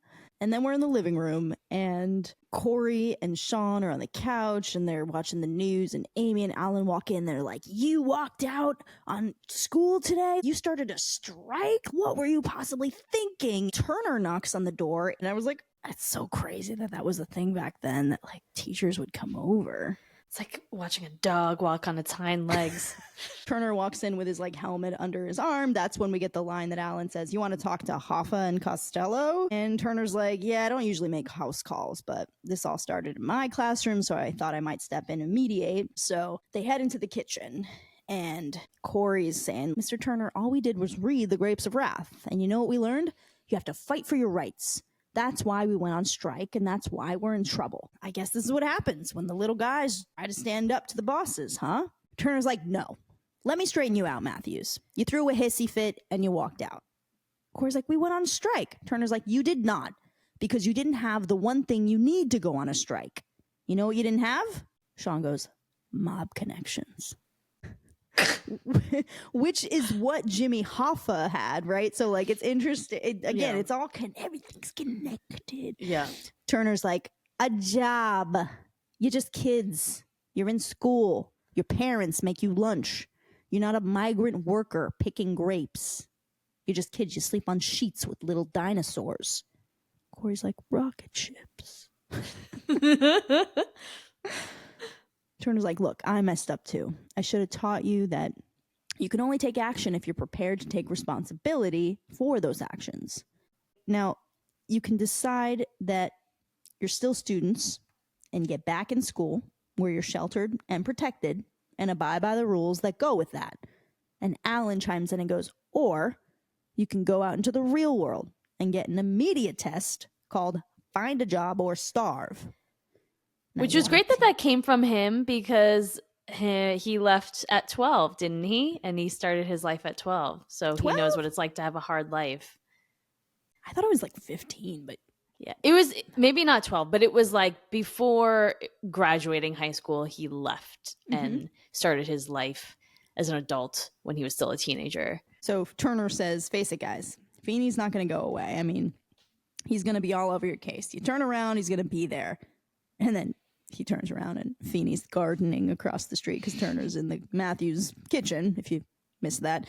And then we're in the living room, and Cory and Shawn are on the couch, and they're watching the news, and Amy and Alan walk in. They're like, you walked out on school today? You started a strike? What were you possibly thinking? Turner knocks on the door, and I was like, that's so crazy that was a thing back then, that like teachers would come over. It's like watching a dog walk on its hind legs. Turner walks in with his like helmet under his arm. That's when we get the line that Alan says, you want to talk to Hoffa and Costello? And Turner's like, yeah, I don't usually make house calls, but this all started in my classroom, so I thought I might step in and mediate. So they head into the kitchen, and Cory's saying, Mr. Turner, all we did was read The Grapes of Wrath. And you know what we learned? You have to fight for your rights. That's why we went on strike, and that's why we're in trouble. I guess this is what happens when the little guys try to stand up to the bosses, huh? Turner's like, no. Let me straighten you out, Matthews. You threw a hissy fit, and you walked out. Cory's like, we went on strike. Turner's like, you did not, because you didn't have the one thing you need to go on a strike. You know what you didn't have? Shawn goes, mob connections. Which is what Jimmy Hoffa had, right? So like it's interesting. It's all everything's connected. Yeah. Turner's like, a job. You're just kids. You're in school. Your parents make you lunch. You're not a migrant worker picking grapes. You're just kids. You sleep on sheets with little dinosaurs. Cory's like, rocket ships. Turner's like, look, I messed up too. I should have taught you that you can only take action if you're prepared to take responsibility for those actions. Now, you can decide that you're still students and get back in school where you're sheltered and protected and abide by the rules that go with that. And Alan chimes in and goes, or you can go out into the real world and get an immediate test called Find a Job or Starve. Which was great that came from him, because he left at 12, didn't he? And he started his life at 12. So 12? He knows what it's like to have a hard life. I thought it was like 15, but yeah, it was maybe not 12, but it was like before graduating high school, he left and started his life as an adult when he was still a teenager. So Turner says, face it, guys, Feeney's not going to go away. I mean, he's going to be all over your case. You turn around, he's going to be there. And then he turns around and Feeney's gardening across the street because Turner's in the Matthews kitchen, if you missed that.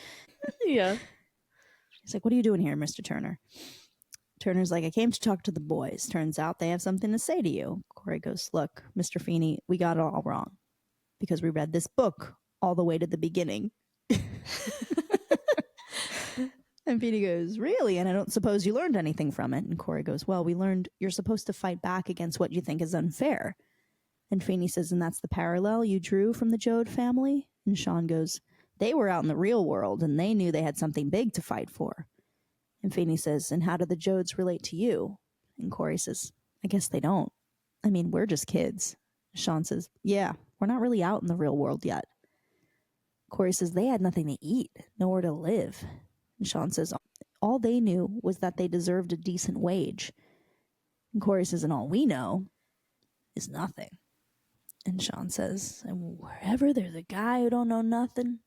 Yeah. He's like, what are you doing here, Mr. Turner? Turner's like, I came to talk to the boys. Turns out they have something to say to you. Cory goes, look, Mr. Feeney, we got it all wrong because we read this book all the way to the beginning. And Feeney goes, really? And I don't suppose you learned anything from it. And Cory goes, well, we learned you're supposed to fight back against what you think is unfair. And Feeney says, and that's the parallel you drew from the Joad family? And Shawn goes, they were out in the real world and they knew they had something big to fight for. And Feeney says, and how do the Joads relate to you? And Cory says, I guess they don't. I mean, we're just kids. Shawn says, yeah, we're not really out in the real world yet. Cory says, they had nothing to eat, nowhere to live. And Shawn says, all they knew was that they deserved a decent wage. And Cory says, and all we know is nothing. And Shawn says, and wherever there's a guy who don't know nothing,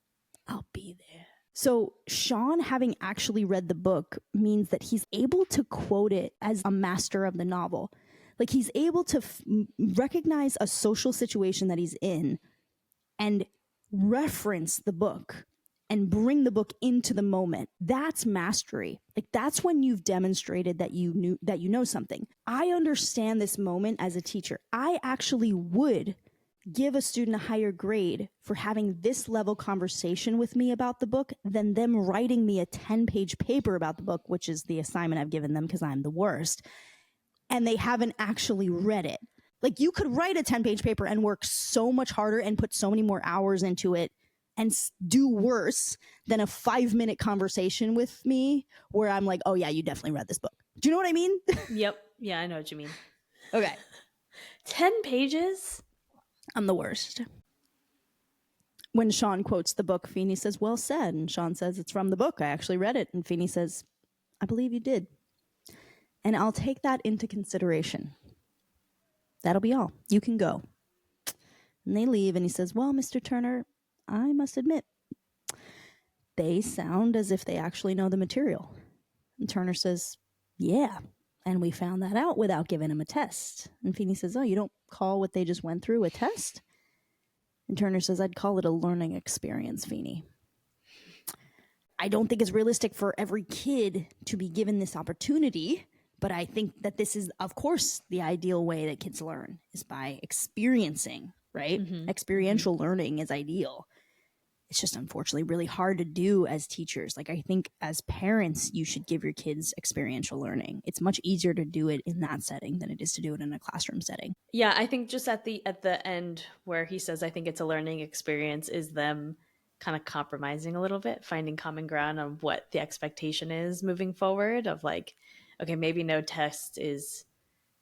I'll be there. So Shawn, having actually read the book, means that he's able to quote it as a master of the novel. Like he's able to recognize a social situation that he's in and reference the book and bring the book into the moment. That's mastery. Like that's when you've demonstrated that you know something. I understand this moment as a teacher. I actually would give a student a higher grade for having this level conversation with me about the book than them writing me a 10-page paper about the book, which is the assignment I've given them because I'm the worst, and they haven't actually read it. Like you could write a 10-page paper and work so much harder and put so many more hours into it and do worse than a 5-minute conversation with me where I'm like, oh yeah, you definitely read this book. Do you know what I mean? Yep. Yeah, I know what you mean. Okay. 10 pages? I'm the worst. When Shawn quotes the book, Feeney says, well said. And Shawn says, it's from the book. I actually read it. And Feeney says, I believe you did. And I'll take that into consideration. That'll be all. You can go. And they leave, and he says, well, Mr. Turner, I must admit, they sound as if they actually know the material. And Turner says, yeah, and we found that out without giving him a test. And Feeney says, oh, you don't call what they just went through a test? And Turner says, I'd call it a learning experience, Feeney. I don't think it's realistic for every kid to be given this opportunity, but I think that this is, of course, the ideal way that kids learn is by experiencing, right? Mm-hmm. Experiential learning is ideal. It's just unfortunately really hard to do as teachers. Like, I think as parents, you should give your kids experiential learning. It's much easier to do it in that setting than it is to do it in a classroom setting. Yeah, I think just at the end where he says, I think it's a learning experience, is them kind of compromising a little bit, finding common ground on what the expectation is moving forward of like, okay, maybe no test is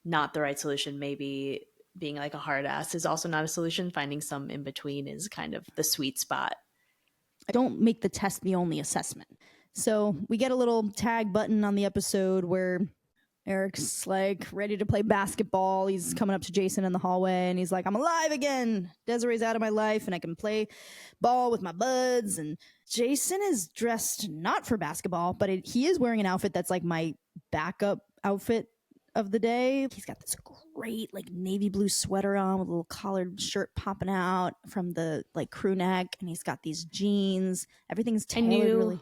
not the right solution. Maybe being like a hard ass is also not a solution. Finding some in between is kind of the sweet spot. I don't make the test the only assessment. So we get a little tag button on the episode where Eric's like ready to play basketball. He's coming up to Jason in the hallway and he's like, I'm alive again. Desiree's out of my life and I can play ball with my buds. And Jason is dressed not for basketball, but he is wearing an outfit that's like my backup outfit of the day. He's got this great like navy blue sweater on with a little collared shirt popping out from the like crew neck, and he's got these jeans. Everything's tailored.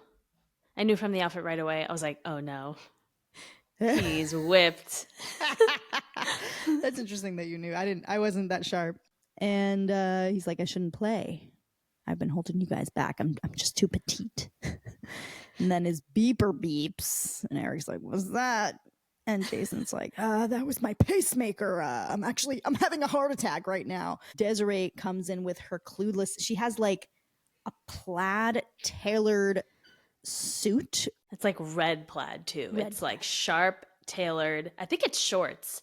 I knew from the outfit right away. I was like, oh no, he's whipped. That's interesting that you knew. I wasn't that sharp. And he's like, I shouldn't play. I've been holding you guys back. I'm just too petite. And then his beeper beeps, and Eric's like, what's that? And Jason's like, that was my pacemaker. I'm having a heart attack right now. Desiree comes in with her clueless. She has like a plaid tailored suit. It's like red plaid too. It's like sharp tailored. I think it's shorts.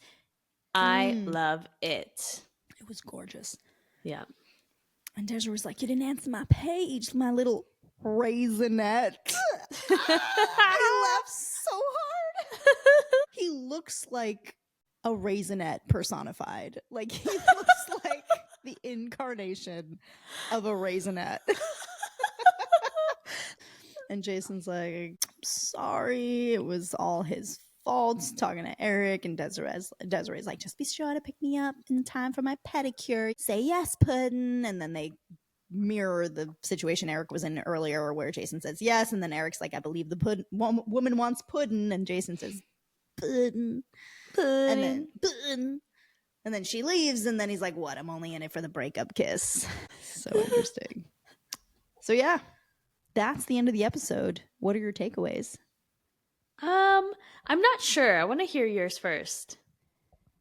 I love it. It was gorgeous. Yeah. And Desiree was like, you didn't answer my page, my little raisinette. I laughed so hard. He looks like a raisinette personified. Like, he looks like the incarnation of a raisinette. And Jason's like, I'm sorry, it was all his fault. Talking to Eric, and Desiree's like, just be sure to pick me up in time for my pedicure. Say yes, Puddin'. And then they mirror the situation Eric was in earlier where Jason says yes, and then Eric's like, I believe the woman wants puddin', and Jason says puddin', and then puddin', and then she leaves, and then he's like, what, I'm only in it for the breakup kiss. So interesting. So yeah, that's the end of the episode. What are your takeaways? I'm not sure. I want to hear yours first.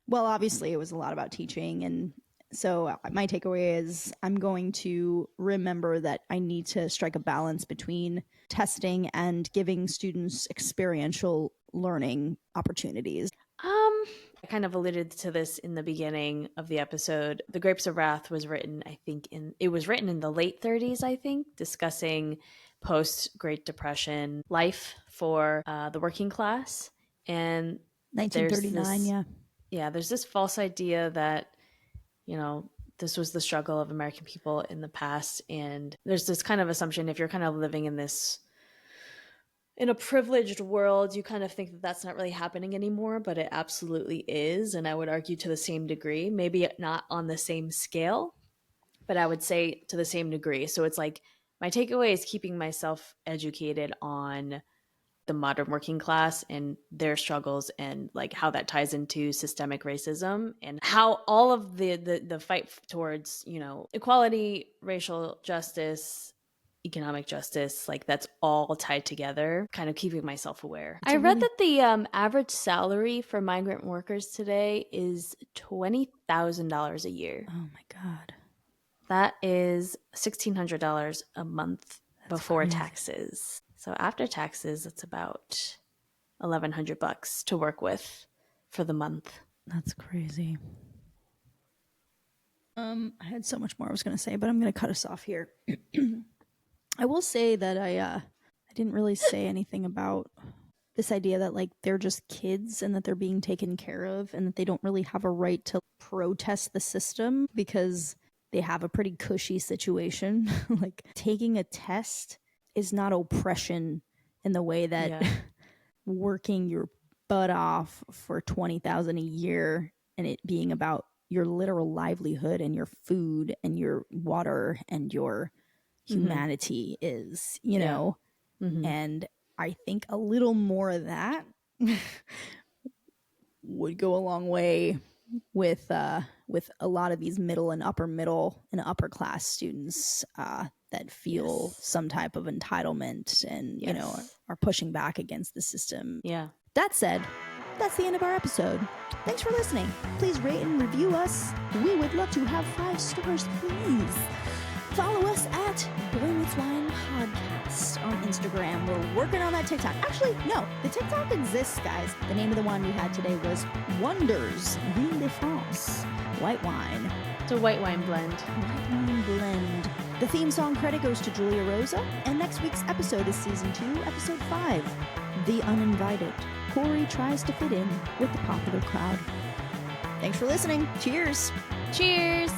Well, obviously it was a lot about teaching, and so my takeaway is I'm going to remember that I need to strike a balance between testing and giving students experiential learning opportunities. I kind of alluded to this in the beginning of the episode. The Grapes of Wrath was written, I think, in the late 30s, I think, discussing post-Great Depression life for the working class. And 1939, there's this false idea that, you know, this was the struggle of American people in the past. And there's this kind of assumption, if you're kind of living in a privileged world, you kind of think that that's not really happening anymore, but it absolutely is. And I would argue to the same degree, maybe not on the same scale, but I would say to the same degree. So it's like, my takeaway is keeping myself educated on the modern working class and their struggles, and like how that ties into systemic racism, and how all of the fight towards, you know, equality, racial justice, economic justice, like that's all tied together, kind of keeping myself aware. I read that the average salary for migrant workers today is $20,000 a year. Oh my God. That is $1,600 a month before taxes. So after taxes, it's about $1,100 to work with for the month. That's crazy. I had so much more I was going to say, but I'm going to cut us off here. I will say that I didn't really say anything about this idea that like they're just kids and that they're being taken care of and that they don't really have a right to protest the system because they have a pretty cushy situation. Like taking a test is not oppression in the way that working your butt off for $20,000 a year and it being about your literal livelihood and your food and your water and your humanity is, you know. And I think a little more of that would go a long way with a lot of these middle and upper class students that feel some type of entitlement and you know are pushing back against the system. Yeah. That said, that's the end of our episode. Thanks for listening. Please rate and review us. We would love to have 5 stars, please. Follow us at Boy Meets Wine Podcast on Instagram. We're working on that TikTok. Actually, no, the TikTok exists, guys. The name of the wine we had today was Wonders Vin de France. White wine. It's a white wine blend. White wine blend. The theme song credit goes to Julia Rosa. And next week's episode is Season 2, Episode 5, The Uninvited. Cory tries to fit in with the popular crowd. Thanks for listening. Cheers. Cheers.